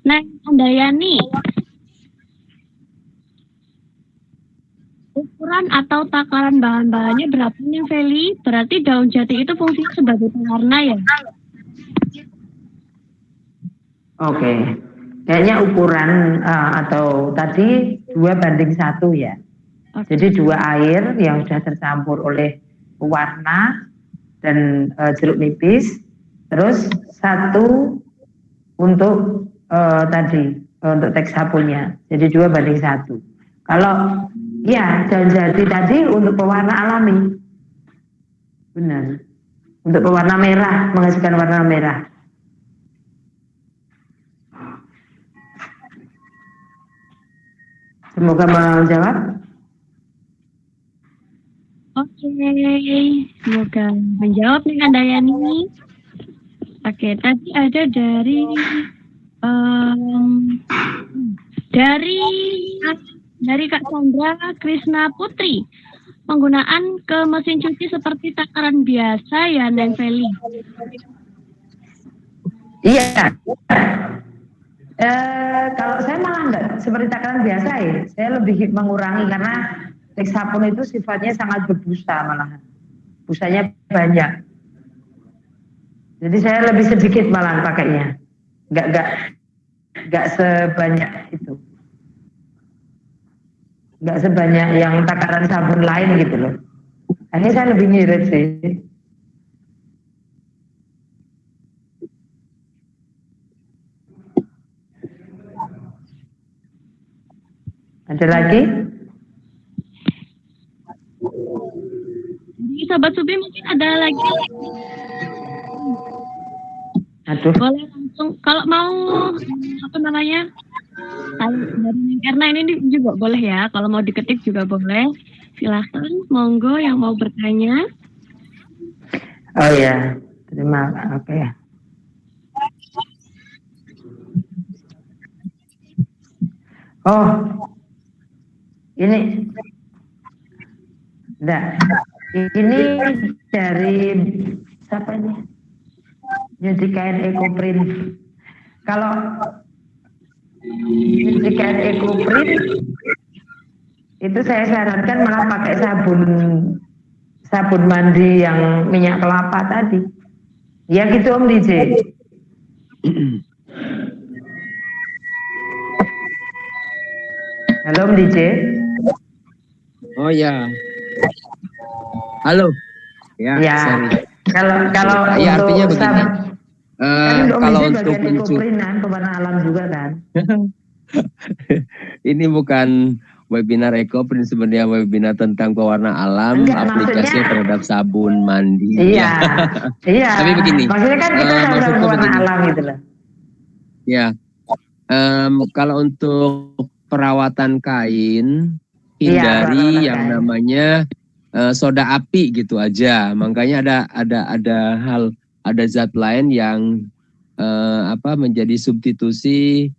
Neng Andayani, ukuran atau takaran bahan-bahannya berapa nih Feli? Berarti daun jati itu fungsinya sebagai pewarna ya? Oke. Kayaknya ukuran atau tadi 2:1 ya. Jadi 2 air yang sudah tercampur oleh pewarna dan jeruk nipis, terus 1 untuk untuk Texaponnya. Jadi 2:1. Kalau ya daun jati tadi untuk pewarna alami, benar. Untuk pewarna merah, menghasilkan warna merah. Semoga menjawab. Oke, semoga menjawab nih Andayani. Oke, tadi ada dari Kak Sandra Krisna Putri. Penggunaan ke mesin cuci seperti takaran biasa ya Neng Feli? Iya. Kalau saya malah enggak seperti takaran biasa ya. Saya lebih mengurangi karena Texapon itu sifatnya sangat berbusa malahan. Busanya banyak. Jadi saya lebih sedikit malah pakainya. Enggak sebanyak itu. Enggak sebanyak yang takaran sabun lain gitu loh. Akhirnya saya lebih ngirit sih. Ada lagi? Jadi Sobat Subi mungkin ada lagi. Aduh. Boleh langsung kalau mau apa namanya? Kalau dari Neng Erna ini juga boleh ya. Kalau mau diketik juga boleh. Silahkan, monggo yang mau bertanya. Oh ya, terima kasih. Oh, ini enggak. Ini dari siapa ini? Nyucikan Ecoprint. Kalau nyucikan Ecoprint itu saya sarankan malah pakai sabun mandi yang minyak kelapa tadi. Ya gitu Om DJ. Halo Om DJ. Oh ya. Halo. Ya, Ya. sorry. Kalau Ya, artinya untuk begini. Kalau untuk Ecoprint pewarna alam juga kan. Ini bukan webinar Ecoprint, sebenarnya webinar tentang pewarna alam, Enggak, aplikasi maksudnya- terhadap sabun mandi. Iya. Iya. Tapi begini, Maksudnya kan kita sama maksudku pewarna begini. alam gitu loh. Ya, kalau untuk perawatan kain, hindari perawatan yang kain. namanya soda api gitu aja. Makanya ada zat lain yang menjadi substitusi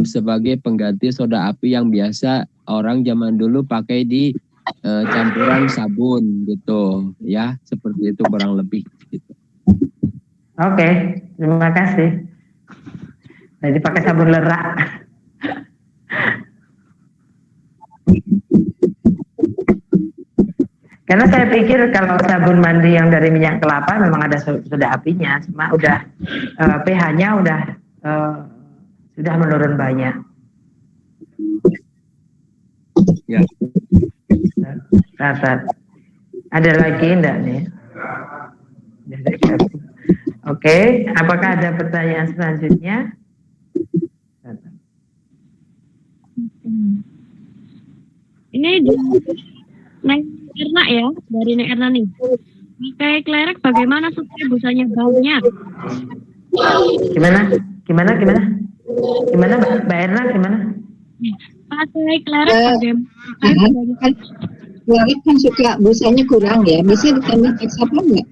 sebagai pengganti soda api yang biasa orang zaman dulu pakai di campuran sabun gitu, ya, seperti itu kurang lebih. Gitu. Oke, terima kasih. Jadi pakai sabun lerak. Karena saya pikir kalau sabun mandi yang dari minyak kelapa memang ada soda apinya, cuma udah pH-nya udah sudah menurun banyak. Ya. Ada lagi enggak nih? Oke, apakah ada pertanyaan selanjutnya? Ini Neng Erna ya, dari Neng Erna nih. Pakai klerek bagaimana supaya busanya banyak? Gimana? Gimana Mbak Erna, gimana? Pakai klerek bagaimana? Kan klerek kan suka busanya kurang ya, bisa ditambah hexapon nggak?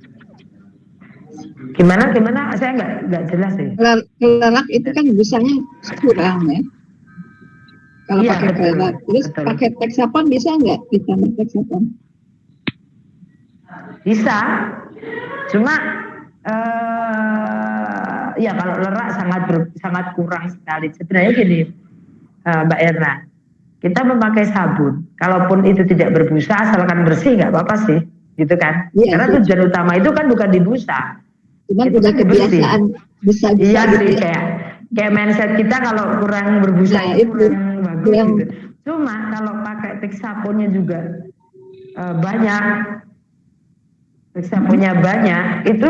Gimana? Saya nggak jelas sih. Klerek itu kan busanya kurang ya. Kalau Iya, pakai betul, klerek, terus betul. pakai hexapon bisa nggak ditambah hexapon? Bisa, cuma ya kalau lerak sangat kurang sekali. Sebenarnya gini, Mbak Erna, kita memakai sabun, kalaupun itu tidak berbusa, asalkan bersih nggak apa-apa sih, gitu kan? Iya, Karena sih. tujuan utama itu kan bukan dibusa. Cuman Itu udah kan bersih. kebiasaan bisa-bisa Iya gitu sih, ya. kayak mindset kita kalau kurang berbusa Nah, itu itu kurang bagus yang- gitu. Cuma kalau pakai sabunnya juga banyak, sabunnya banyak, itu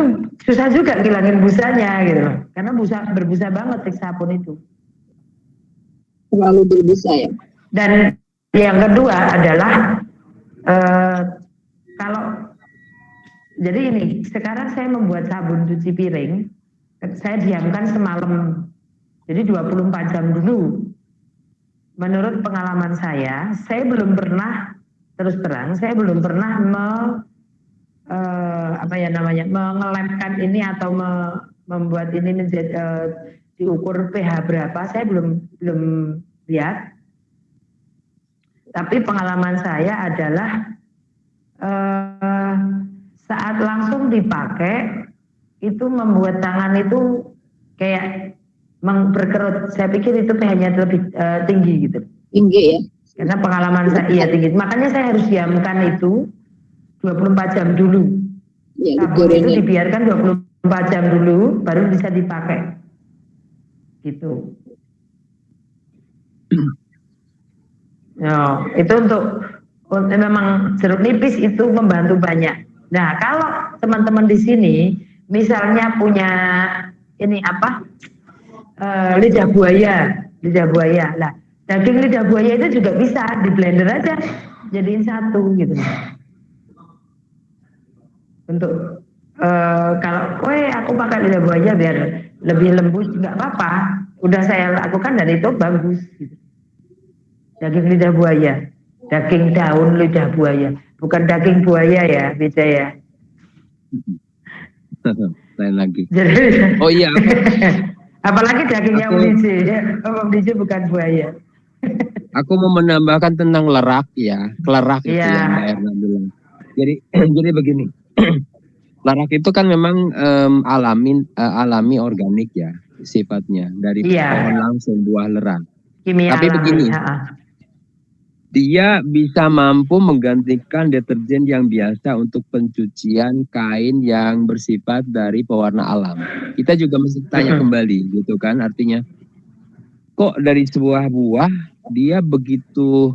susah juga ngilangin busanya gitu loh. Karena berbusa banget sabun itu. terlalu berbusa ya. Dan yang kedua adalah kalau jadi ini sekarang saya membuat sabun cuci piring, saya diamkan semalam, jadi 24 jam dulu. Menurut pengalaman saya belum pernah, terus terang, saya belum pernah mengelemkan ini atau membuat ini menjadi diukur pH berapa, saya belum lihat. Tapi pengalaman saya adalah saat langsung dipakai itu membuat tangan itu kayak berkerut. Saya pikir itu pH-nya lebih tinggi gitu. Tinggi ya. Karena pengalaman saya iya tinggi. Makanya saya harus diamkan itu 24 jam dulu. Ya, Sabun itu diturunin. dibiarkan 24 jam dulu baru bisa dipakai. Gitu. No, itu untuk memang jeruk nipis itu membantu banyak. Nah, kalau teman-teman di sini misalnya punya ini lidah buaya. Nah, Daging lidah buaya itu juga bisa di blender aja, jadiin satu gitu. Untuk kalau aku pakai lidah buaya biar lebih lembut, nggak apa-apa. Udah saya lakukan dan itu bagus. Gitu. Daging lidah buaya, daging daun lidah buaya, bukan daging buaya ya, beda ya. Lain lagi. Jadi, Oh iya. apalagi dagingnya Om DJ bukan buaya. Aku mau menambahkan tentang lerak ya, kelerak itu ya Mbak Erna bilang. Jadi begini, lerak itu kan memang alami organik ya sifatnya dari pohon langsung buah lerak. Kimia tapi alami, begini, dia bisa mampu menggantikan deterjen yang biasa untuk pencucian kain yang bersifat dari pewarna alam. Kita juga mesti tanya kembali gitu kan, artinya kok dari sebuah buah dia begitu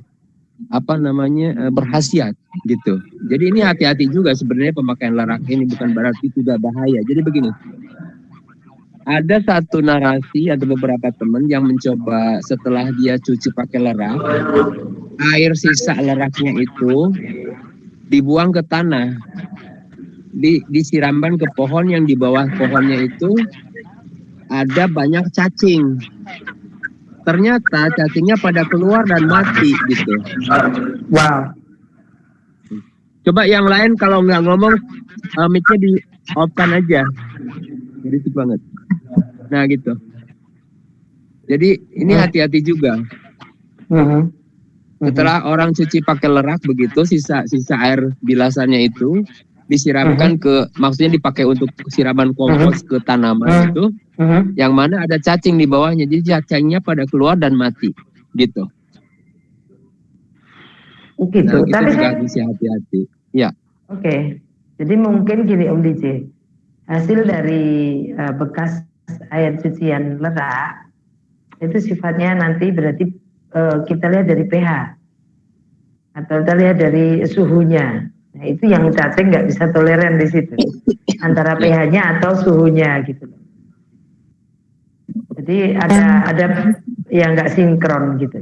berkhasiat gitu. Jadi ini hati-hati juga sebenarnya pemakaian lerak ini, bukan berarti tidak bahaya. Jadi begini, ada satu narasi, ada beberapa teman yang mencoba setelah dia cuci pakai lerak, air sisa leraknya itu dibuang ke tanah, disiramkan ke pohon, yang di bawah pohonnya itu ada banyak cacing. Ternyata cacingnya pada keluar dan mati gitu. Wow. Coba yang lain kalau nggak ngomong, mic-nya di off-kan aja. Jadi itu banget. Nah gitu. Jadi ini hati-hati juga. Setelah orang cuci pakai lerak begitu, sisa air bilasannya itu disiramkan maksudnya dipakai untuk siraman kompos ke tanaman itu, yang mana ada cacing di bawahnya, jadi cacingnya pada keluar dan mati, gitu. Gitu. Nah, itu tapi juga mesti hati-hati. Ya. Oke. Jadi mungkin gini Om DJ, hasil dari bekas air cucian lerak itu sifatnya nanti berarti kita lihat dari pH atau kita lihat dari suhunya. Nah, itu yang cacing nggak bisa toleran di situ antara pH-nya atau suhunya gitu. Jadi ada yang nggak sinkron gitu.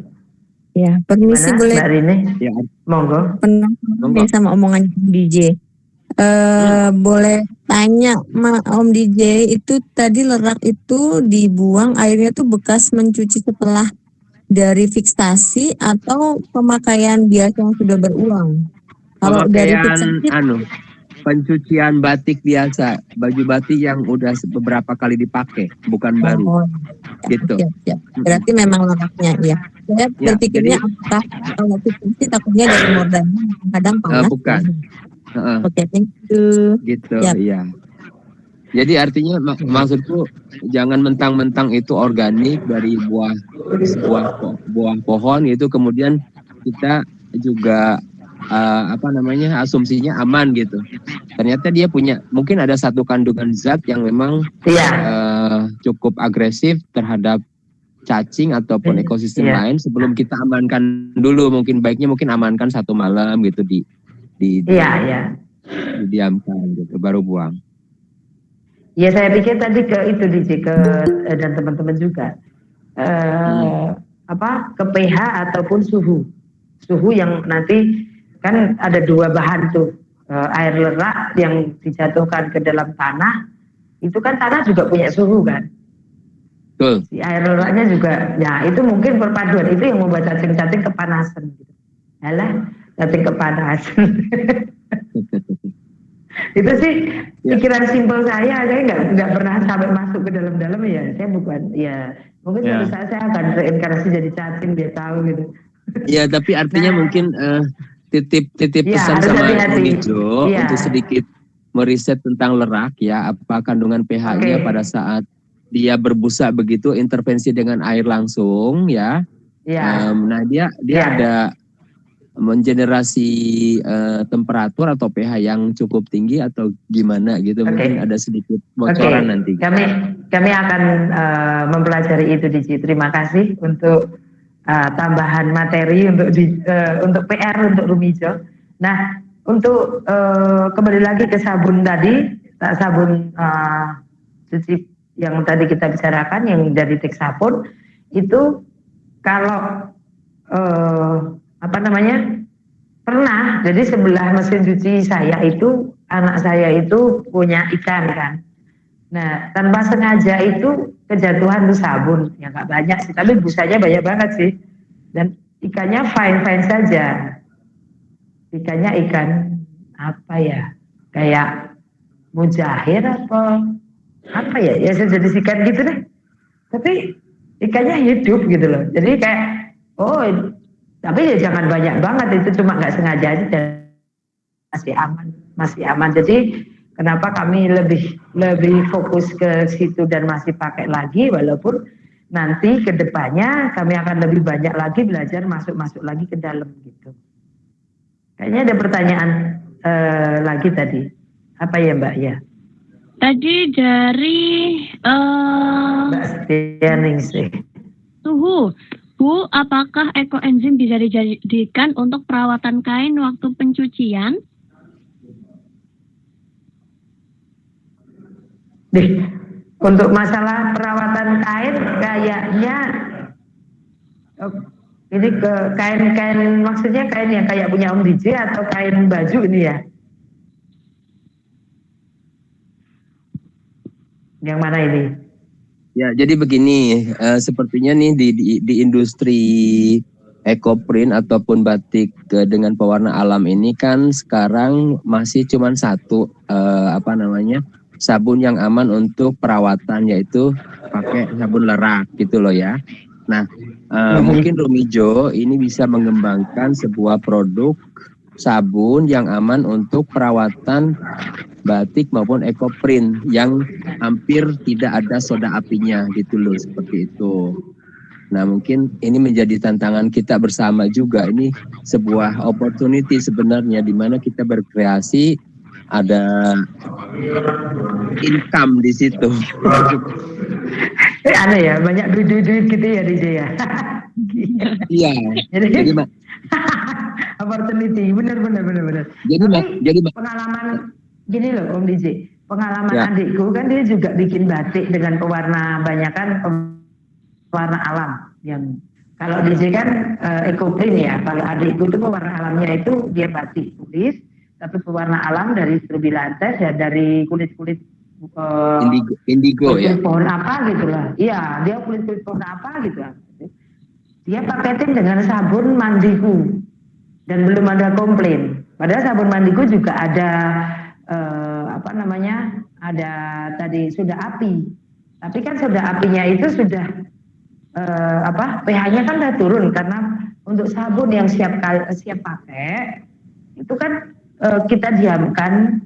Ya, permisi Gimana, boleh? Mbak Rini? Ya. Monggo. Penonton sama omongan DJ. Boleh tanya Om DJ, itu tadi lerak itu dibuang airnya tuh bekas mencuci setelah dari fiksasi atau pemakaian biasa yang sudah berulang? Kalau dari fiksasi, pencucian batik biasa, baju batik yang udah beberapa kali dipakai, bukan baru. Gitu. Ya. Berarti memang leraknya ya. Saya berpikirnya apakah kalau fiksasi takutnya dari modalnya kadang panas. Bukan. Oke, thank you. Gitu, ya. Jadi artinya maksudku jangan mentang-mentang itu organik dari buah pohon itu kemudian kita juga asumsinya aman gitu. Ternyata dia punya, mungkin ada satu kandungan zat yang memang cukup agresif terhadap cacing ataupun ekosistem lain. Sebelum kita amankan dulu, mungkin amankan 1 malam gitu didiamkan gitu baru buang. Ya saya pikir tadi ke itu dan teman-teman juga ke pH ataupun suhu yang nanti kan ada 2 bahan tuh, air lerak yang dijatuhkan ke dalam tanah, itu kan tanah juga punya suhu kan. Betul. Si air leraknya juga, ya itu mungkin perpaduan itu yang membuat cacing-cacing kepanasan gitu. Alah, cacing kepanasan. Itu sih pikiran simpel saya nggak pernah sampai masuk ke dalam-dalam ya. Saya bukan, mungkin suatu saat saya akan reinkarnasi jadi cacing, dia tahu gitu. Ya, tapi artinya mungkin titip pesan sama Om Nijo untuk sedikit meriset tentang lerak ya, apa kandungan pH-nya pada saat dia berbusa begitu, intervensi dengan air langsung ya. Nah dia ada mengenerasi temperatur atau pH yang cukup tinggi atau gimana gitu. Mungkin ada sedikit bocoran nanti. Kami akan mempelajari itu Terima kasih untuk tambahan materi untuk PR untuk Rumijo. Nah, untuk kembali lagi ke sabun tadi, sabun cuci yang tadi kita bicarakan yang dari Texapon itu kalau apa namanya, pernah. Jadi sebelah mesin cuci saya itu, anak saya itu punya ikan kan. Nah, tanpa sengaja itu kejatuhan tuh sabun. Ya nggak banyak sih, tapi busanya banyak banget sih. Dan ikannya fine-fine saja. Ikannya ikan apa ya? Kayak mujahir apa ya? Ya sejenis ikan gitu deh. Tapi ikannya hidup gitu loh. Jadi kayak, oh, tapi ya jangan banyak banget, itu cuma nggak sengaja aja dan masih aman. Jadi kenapa kami lebih fokus ke situ dan masih pakai lagi, walaupun nanti ke depannya kami akan lebih banyak lagi belajar masuk lagi ke dalam gitu. Kayaknya ada pertanyaan lagi tadi. Apa ya Mbak ya? Tadi dari Mbak Stianingsih. suhu. Bu, apakah ekoenzim bisa dijadikan untuk perawatan kain waktu pencucian? Untuk masalah perawatan kain kayaknya ini ke kain maksudnya kain yang kayak punya Om DJ atau kain baju ini ya? Yang mana ini? Ya, jadi begini, sepertinya nih di industri ekoprint ataupun batik dengan pewarna alam ini kan sekarang masih cuma satu sabun yang aman untuk perawatan, yaitu pakai sabun lerak gitu loh ya. Nah, mungkin Rumijo ini bisa mengembangkan sebuah produk sabun yang aman untuk perawatan batik maupun ekoprint yang hampir tidak ada soda apinya gitu loh, seperti itu. Nah, mungkin ini menjadi tantangan kita bersama juga. Ini sebuah opportunity sebenarnya di mana kita berkreasi, ada income di situ. Aneh ya, banyak duit gitu ya DJ ya. Iya. Jadi opportunity, benar. Jadi pengalaman gini loh Om DJ, pengalaman ya. Adikku kan dia juga bikin batik dengan pewarna, banyak kan pewarna alam. Yang kalau DJ kan ekoprint ya, kalau adikku itu pewarna alamnya itu dia batik tulis, tapi pewarna alam dari strobilantes ya, dari kulit indigo ya, pohon apa gitu lah. Iya, dia kulit pohon apa gitu lah. Dia paketin dengan sabun mandiku dan belum ada komplain. Padahal sabun mandiku juga ada ada tadi soda api. Tapi kan soda apinya itu sudah pH-nya kan udah turun, karena untuk sabun yang siap pakai itu kan kita diamkan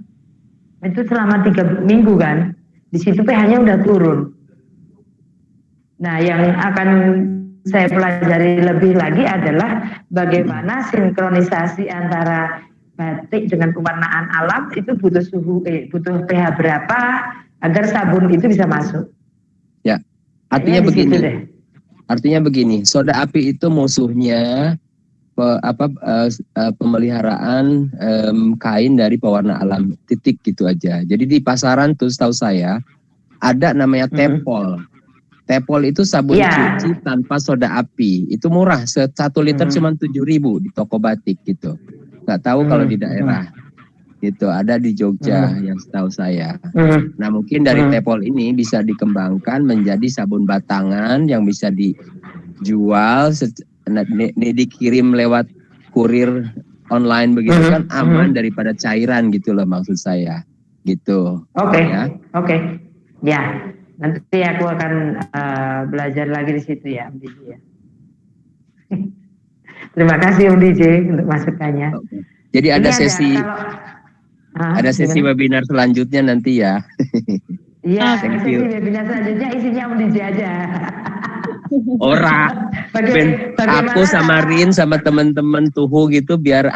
itu selama 3 minggu kan. Di situ pH-nya udah turun. Nah, yang akan saya pelajari lebih lagi adalah bagaimana sinkronisasi antara batik dengan pewarnaan alam itu butuh butuh pH berapa agar sabun itu bisa masuk. Ya, artinya begini. Artinya begini, soda api itu musuhnya pemeliharaan kain dari pewarna alam, titik gitu aja. Jadi di pasaran tuh setahu saya ada namanya Tepol. Tepol itu sabun cuci tanpa soda api. Itu murah, 1 liter cuma 7.000 di toko batik gitu. Nggak tahu kalau di daerah gitu, ada di Jogja yang setahu saya. Nah, mungkin dari Tepol ini bisa dikembangkan menjadi sabun batangan yang bisa dijual, dikirim lewat kurir online begitu kan aman daripada cairan gitu loh, maksud saya gitu. Oke. Ya, nanti aku akan belajar lagi di situ ya Om DJ ya. Terima kasih Om DJ untuk masukannya. Jadi ada sesi webinar selanjutnya nanti ya. Iya, sesi webinar selanjutnya isinya Om DJ aja. Aku sama Rin sama teman-teman Tuhu gitu biar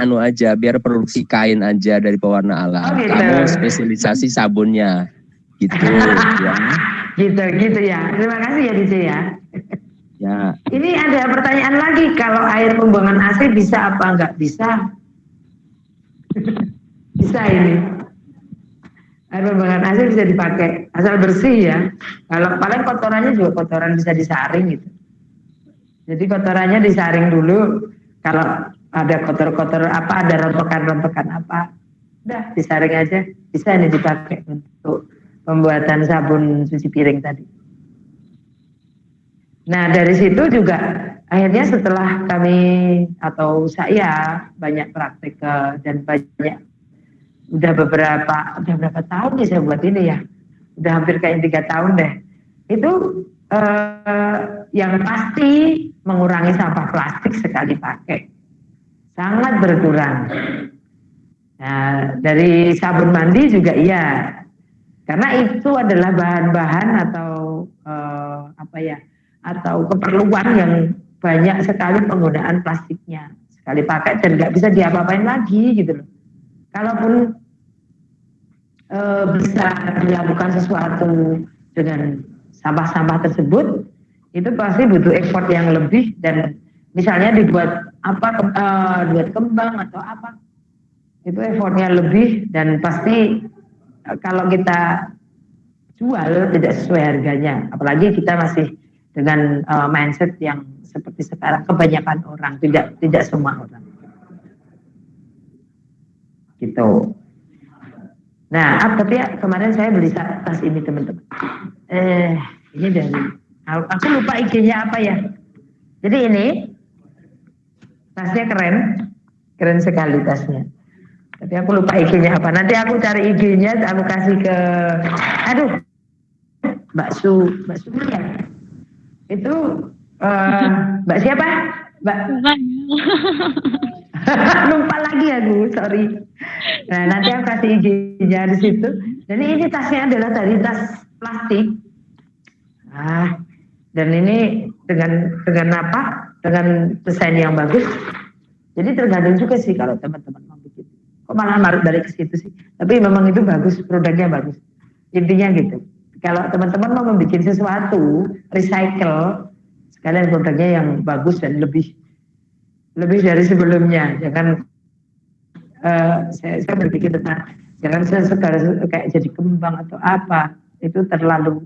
biar produksi kain aja dari pewarna alam. Gitu. Kamu spesialisasi sabunnya gitu ya. Gitu ya. Terima kasih ya DJ ya. Ya. Ini ada pertanyaan lagi, kalau air pembuangan AC bisa apa enggak bisa? Bisa ini. Air pembuangan AC bisa dipakai asal bersih ya. Kalau paling kotorannya juga kotoran bisa disaring gitu. Jadi kotorannya disaring dulu. Kalau ada kotor-kotor apa, ada rontokan-rontokan apa, udah disaring aja. Bisa ini dipakai untuk pembuatan sabun cuci piring tadi. Nah dari situ juga akhirnya setelah kami atau saya banyak praktek dan banyak udah berapa tahun nih saya buat ini ya, udah hampir kayak 3 tahun deh. Itu yang pasti mengurangi sampah plastik sekali pakai sangat berkurang. Nah, dari sabun mandi juga iya, karena itu adalah bahan-bahan atau atau keperluan yang banyak sekali penggunaan plastiknya, sekali pakai dan nggak bisa diapa-apain lagi gitu loh. Kalaupun bisa dilakukan sesuatu dengan sampah-sampah tersebut, itu pasti butuh effort yang lebih, dan misalnya dibuat buat kembang atau apa, itu effortnya lebih, dan pasti kalau kita jual tidak sesuai harganya, apalagi kita masih dengan mindset yang seperti sekarang kebanyakan orang, tidak semua orang gitu. Nah, tapi ya, kemarin saya beli tas ini teman-teman. Ini dari, aku lupa IG-nya apa ya. Jadi ini tasnya keren sekali tasnya. Tapi aku lupa IG-nya apa. Nanti aku cari IG-nya, aku kasih ke, Mbak Su ya. Itu Mbak siapa? Mbak. Lupa lagi aku, sorry. Nah nanti aku kasih IG-nya di situ. Dan ini tasnya adalah dari tas plastik. Dan ini dengan apa? Dengan desain yang bagus. Jadi tergantung juga sih kalau teman-teman mau bikin. Kok malah balik ke situ sih? Tapi memang itu bagus, produknya bagus. Intinya gitu. Kalau teman-teman mau membuat sesuatu, recycle, sekalian produknya yang bagus dan lebih dari sebelumnya. Jangan saya berpikir tentang jangan segala kayak jadi kembang atau apa, itu terlalu.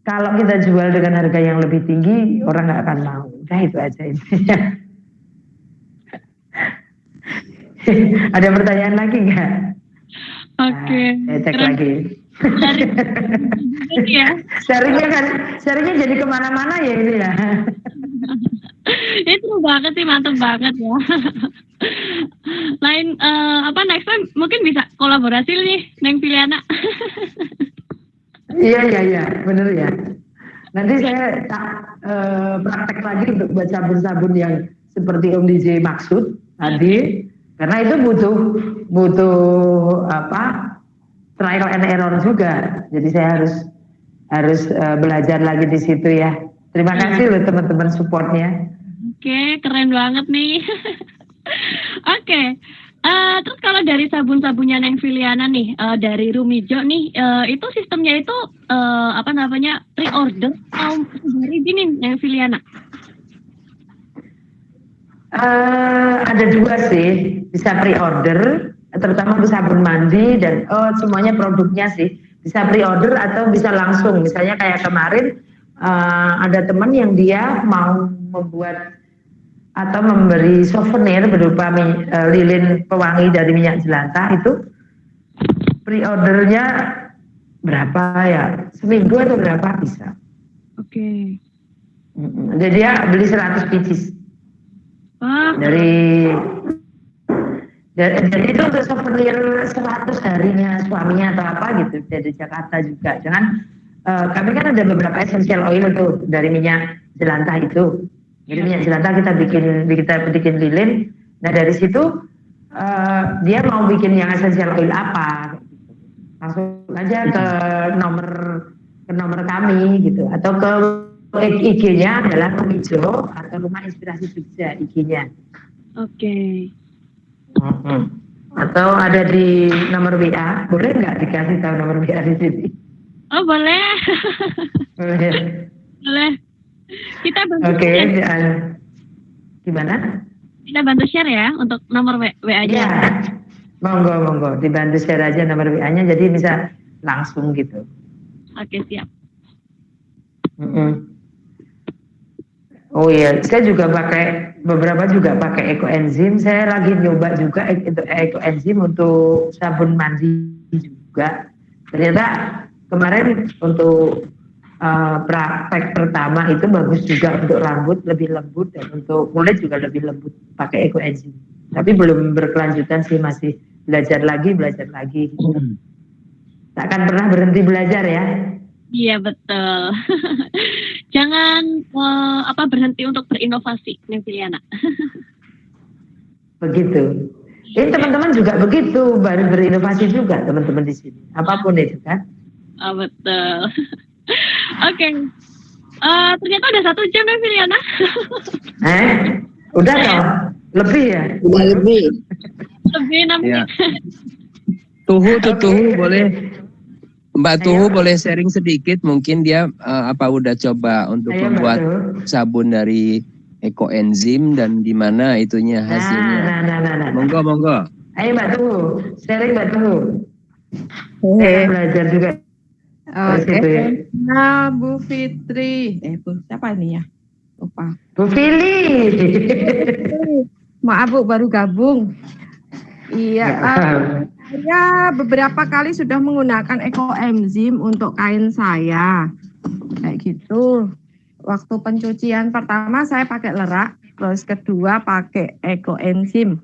Kalau kita jual dengan harga yang lebih tinggi, orang nggak akan mau. Udah itu aja intinya. Ada pertanyaan lagi nggak? Oke. Saya cek lagi. Sharingnya jadi kemana-mana ya ini ya. Itu banget sih, mantep banget ya. Next time mungkin bisa kolaborasi nih Neng Piliana. Iya, bener ya. Nanti saya praktek lagi untuk buat sabun-sabun yang seperti Om DJ maksud tadi, karena itu butuh trial and error juga. Jadi saya harus belajar lagi di situ ya. Terima kasih loh teman-teman supportnya. Oke, keren banget nih. Oke. Terus kalau dari sabun-sabunnya Neng Filiana nih, dari Rumijo nih, itu sistemnya itu pre-order atau dari gini Neng Filiana? Ada dua sih, bisa pre-order, terutama untuk sabun mandi dan semuanya produknya sih bisa pre-order atau bisa langsung. Misalnya kayak kemarin ada teman yang dia mau membuat atau memberi souvenir berupa lilin pewangi dari minyak jelantah, itu pre-ordernya berapa ya, seminggu atau berapa bisa. Oke. Jadi dia beli 100 pieces. Dari itu untuk souvenir 100 harinya suaminya atau apa gitu, dari Jakarta juga. Kami kan ada beberapa essential oil tuh dari minyak jelantah itu. Jadi minyak jelantah kita bikin lilin. Nah dari situ dia mau bikin yang essential oil apa, langsung aja ke nomor kami gitu, atau ke IG-nya adalah Rumijo atau Rumah Inspirasi Jogja IG-nya. Oke. Atau ada di nomor WA, boleh nggak dikasih tahu nomor WA di sini? Oh boleh. Boleh. Kita bantu share. Gimana? Kita bantu share ya untuk nomor WA-nya. Ya, monggo dibantu share aja nomor WA-nya, jadi bisa langsung gitu. Oke, siap. Oh iya, saya juga pakai beberapa juga pakai ekoenzim. Saya lagi nyoba juga ekoenzim untuk sabun mandi juga. Ternyata kemarin untuk praktek pertama itu bagus juga untuk rambut lebih lembut dan untuk kulit juga lebih lembut pakai ekoenzim. Tapi belum berkelanjutan sih, masih belajar lagi. Tak akan pernah berhenti belajar ya. Iya betul. Jangan berhenti untuk berinovasi, Neviliana. Begitu. Ini teman-teman juga begitu, baru berinovasi juga teman-teman di sini. Apapun itu kan. Oh, betul. Oke. Ternyata udah 1 jam, Neviliana. Udah toh? Lebih ya? Udah lebih. Lebih 6 Ya. menit. Tuhu boleh Mbak Tuhu boleh sharing sedikit, mungkin dia udah coba untuk membuat sabun dari ekoenzim dan gimana itunya hasilnya. Nah. Monggo. Ayo Mbak Tuhu, sharing Mbak Tuhu. Saya belajar juga. Oke. Nah, Bu Fitri. Siapa ini ya? Lupa. Bu Fili. Maaf Bu, baru gabung. Iya. Saya beberapa kali sudah menggunakan ekoenzim untuk kain saya. Kayak gitu. Waktu pencucian pertama saya pakai lerak, terus kedua pakai ekoenzim.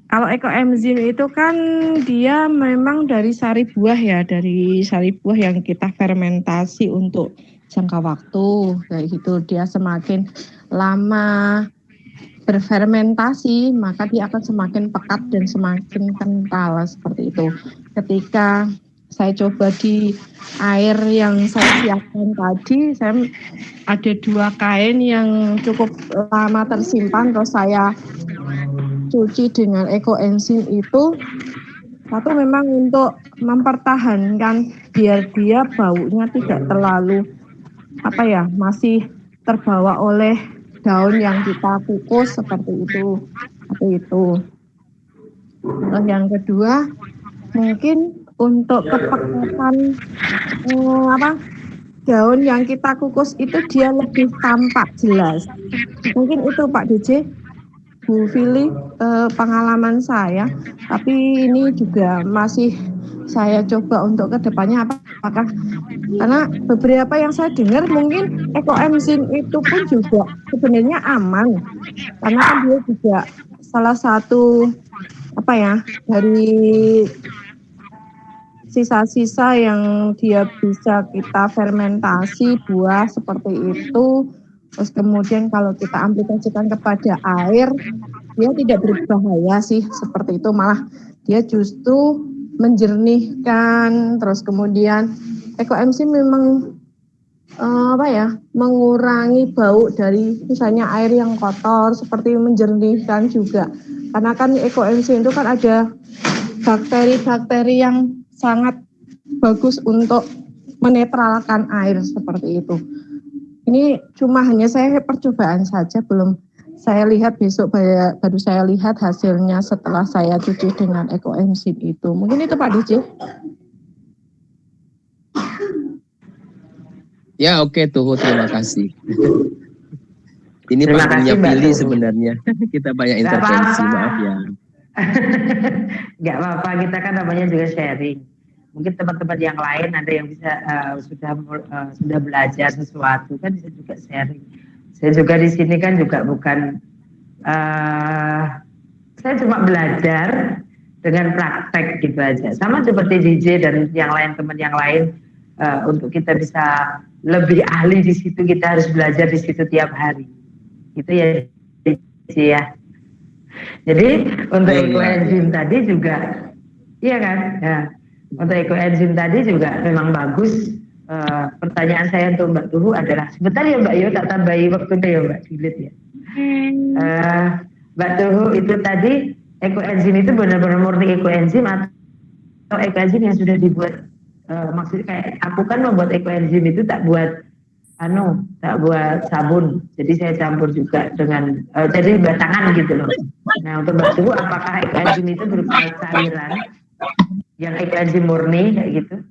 Kalau ekoenzim itu kan dia memang dari sari buah ya, dari sari buah yang kita fermentasi untuk jangka waktu kayak gitu. Dia semakin lama berfermentasi, maka dia akan semakin pekat dan semakin kental seperti itu. Ketika saya coba di air yang saya siapkan tadi, saya ada 2 kain yang cukup lama tersimpan, terus saya cuci dengan ekoenzim itu. Satu memang untuk mempertahankan biar dia baunya tidak terlalu masih terbawa oleh daun yang kita kukus seperti itu. Terus yang kedua mungkin untuk kepekatan daun yang kita kukus itu dia lebih tampak jelas. Mungkin itu Pak DJ, Bu Fili, pengalaman saya. Tapi ini juga masih saya coba untuk kedepannya apakah, karena beberapa yang saya dengar mungkin ekoenzim itu pun juga sebenarnya aman, karena kan dia juga salah satu dari sisa-sisa yang dia bisa kita fermentasi buah seperti itu. Terus kemudian kalau kita aplikasikan kepada air, dia tidak berbahaya sih seperti itu, malah dia justru menjernihkan. Terus kemudian ekoenzim memang mengurangi bau dari misalnya air yang kotor, seperti menjernihkan juga. Karena kan ekoenzim itu kan ada bakteri-bakteri yang sangat bagus untuk menetralkan air seperti itu. Ini cuma hanya saya percobaan saja, belum saya lihat, besok baru saya lihat hasilnya setelah saya cuci dengan ekoenzim itu. Mungkin itu Pak DJ. Ya oke, Tuhu, terima kasih. Ini panggungnya pilih sebenarnya. Kita banyak intervensi, maaf ya. Nggak apa-apa, kita kan namanya juga sharing. Mungkin teman-teman yang lain ada yang bisa sudah belajar sesuatu kan bisa juga sharing. Saya juga di sini kan juga bukan, saya cuma belajar dengan praktek gitu aja. Sama seperti DJ dan yang lain, teman yang lain, untuk kita bisa lebih ahli di situ kita harus belajar di situ tiap hari. Gitu ya DJ ya. Jadi untuk ekoenzim tadi juga, iya kan? Ya. Untuk ekoenzim tadi juga memang bagus. Pertanyaan saya untuk Mbak Tuhu adalah, sebentar ya Mbak Yo, tak tambahi waktunya ya Mbak Juliet ya. Mbak Tuhu, itu tadi ekoenzim itu benar-benar murni ekoenzim atau ekoenzim yang sudah dibuat, maksudnya kayak aku kan membuat ekoenzim itu tak buat sabun, jadi saya campur juga dengan jadi batangan gitu loh. Nah untuk Mbak Tuhu, apakah ekoenzim itu berupa cairan yang ekoenzim murni kayak gitu?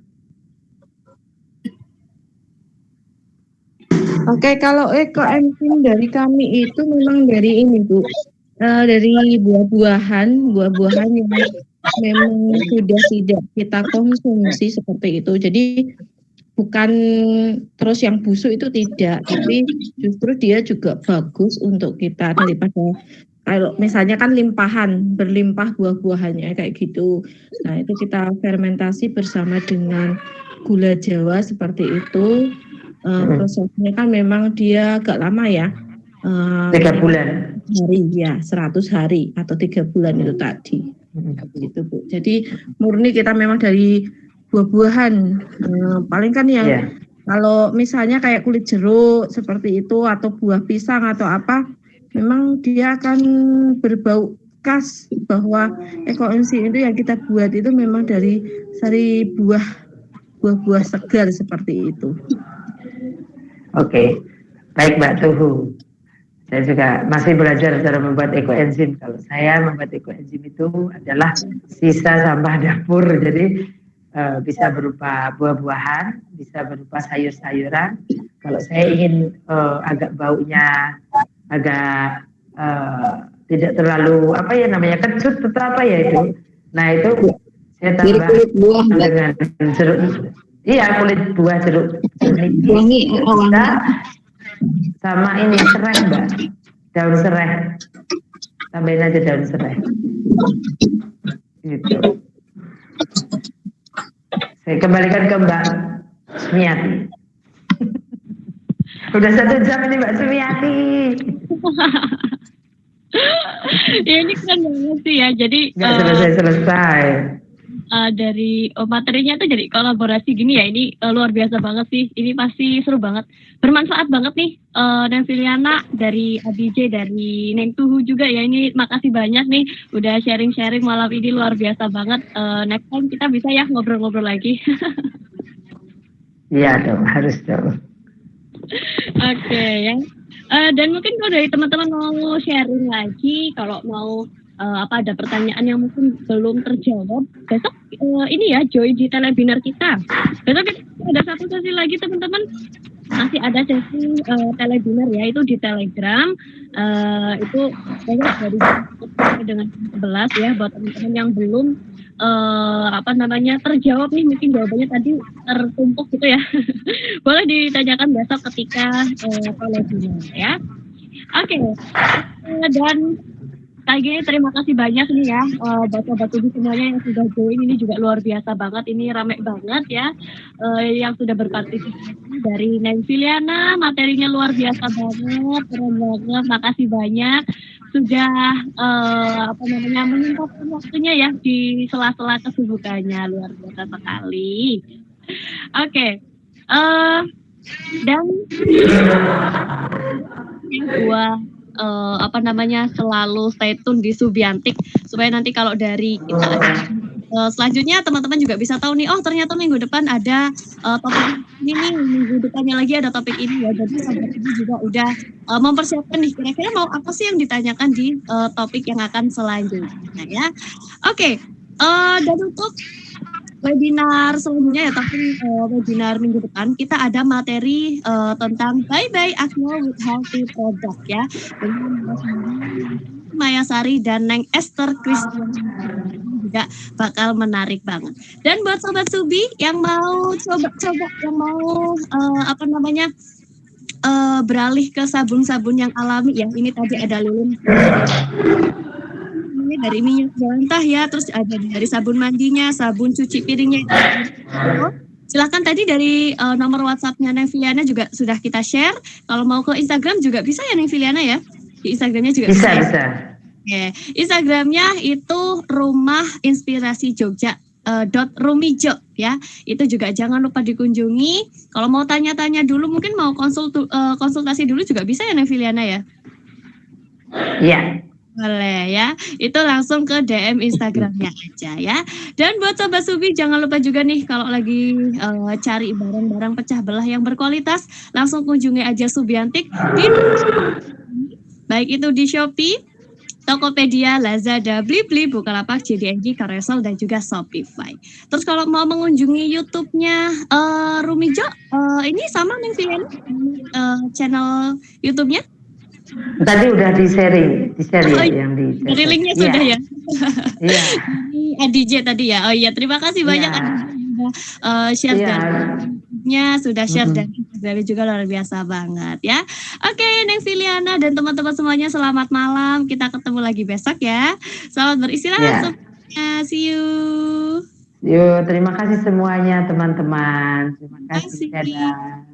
Oke, kalau ekoenzim dari kami itu memang dari ini Bu, dari buah-buahan yang memang sudah tidak kita konsumsi seperti itu. Jadi bukan terus yang busuk itu tidak, tapi justru dia juga bagus untuk kita daripada kalau misalnya kan berlimpah buah-buahannya kayak gitu. Nah itu kita fermentasi bersama dengan gula Jawa seperti itu. Prosesnya kan memang dia agak lama ya. 3 bulan. Hari ya, 100 hari atau 3 bulan itu tadi. Gitu Bu. Jadi murni kita memang dari buah-buahan. Paling kan yang kalau misalnya kayak kulit jeruk seperti itu atau buah pisang atau apa, memang dia akan berbau khas bahwa ekoenzim itu yang kita buat itu memang dari buah-buah segar seperti itu. Oke, baik Mbak Tuhu. Saya juga masih belajar cara membuat ekoenzim. Kalau saya membuat ekoenzim itu adalah sisa sampah dapur, jadi bisa berupa buah-buahan, bisa berupa sayur-sayuran. Kalau saya ingin agak baunya agak tidak terlalu kecut atau apa ya itu. Nah itu saya tambah kulit buah dengan jeruk. Iya, kulit buah jeruk wangi. Sama ini serai Mbak, daun serai, tambahin aja daun serai gitu. Saya kembalikan ke Mbak Sumiati. Udah 1 jam ini Mbak Sumiati. Ya ini keren banget sih ya, jadi nggak selesai. Dari materinya tuh jadi kolaborasi gini ya, ini luar biasa banget sih, ini pasti seru banget, bermanfaat banget nih. Neng Filiana dari ADJ, dari Neng Tuhu juga ya, ini makasih banyak nih udah sharing-sharing malam ini, luar biasa banget. Next time kita bisa ya ngobrol-ngobrol lagi. Iya dong, harus dong. Oke ya. Dan mungkin kalau dari teman-teman mau sharing lagi, kalau mau ada pertanyaan yang mungkin belum terjawab, besok ini ya join di telebinar kita. Besok kita ada 1 sesi lagi teman-teman, masih ada sesi telebinar ya, itu di Telegram. Itu dari dengan 11 ya, buat teman-teman yang belum terjawab nih, mungkin jawabannya tadi tertumpuk gitu ya. Boleh ditanyakan besok ketika telebinar ya. Oke. Dan kali ini terima kasih banyak nih ya bapak-bapak semuanya yang sudah join, ini juga luar biasa banget, ini rame banget ya yang sudah berpartisipasi. Dari Neng Filiana materinya luar biasa banget, keren banget, makasih banyak sudah menyempatkan waktunya ya di sela-sela kesibukannya, luar biasa sekali. Oke. Dan selalu stay tune di Subiantik supaya nanti kalau dari kita ada selanjutnya teman-teman juga bisa tahu nih, oh ternyata minggu depan ada topik ini nih, minggu depannya lagi ada topik ini ya. Jadi sahabat ini juga udah mempersiapkan nih kira-kira mau apa sih yang ditanyakan di topik yang akan selanjutnya ya. Oke. Dan untuk webinar selanjutnya ya, tapi webinar minggu depan kita ada materi tentang bye-bye acne with healthy product ya, dengan Maya Sari dan Neng Esther Christian, juga bakal menarik banget. Dan buat sobat Subi yang mau coba-coba, yang mau beralih ke sabun-sabun yang alami ya, ini tadi ada lilin dari minyak jelantah ya, terus ada dari sabun mandinya, sabun cuci piringnya. Silahkan tadi dari nomor WhatsApp-nya Neng Filiana juga sudah kita share. Kalau mau ke Instagram juga bisa ya Neng Filiana ya, di Instagramnya juga bisa. Oke. Instagramnya itu Rumah Inspirasi Jogja .rumijo ya, itu juga jangan lupa dikunjungi. Kalau mau tanya-tanya dulu, mungkin mau konsultasi dulu juga bisa ya Neng Filiana ya. Iya. Boleh ya, itu langsung ke DM Instagramnya aja ya. Dan buat Sobat Subi jangan lupa juga nih kalau lagi cari barang-barang pecah belah yang berkualitas, langsung kunjungi aja Subiantik, baik itu di Shopee Tokopedia, Lazada, Blibli, Bukalapak, JDNG, Carousel, dan juga Shopify. Terus kalau mau mengunjungi YouTube-nya Rumijo, ini sama Neng Filian, channel YouTube-nya? Tadi udah di-sharing yang di Dari linknya sudah ya? Iya. Ini DJ tadi ya. Oh iya, terima kasih banyak share dan sudah share dan dari juga luar biasa banget ya. Oke, Neng Filiana dan teman-teman semuanya selamat malam. Kita ketemu lagi besok ya. Selamat beristirahat semuanya. See you. Yuk, terima kasih semuanya teman-teman. Terima kasih. Dadah.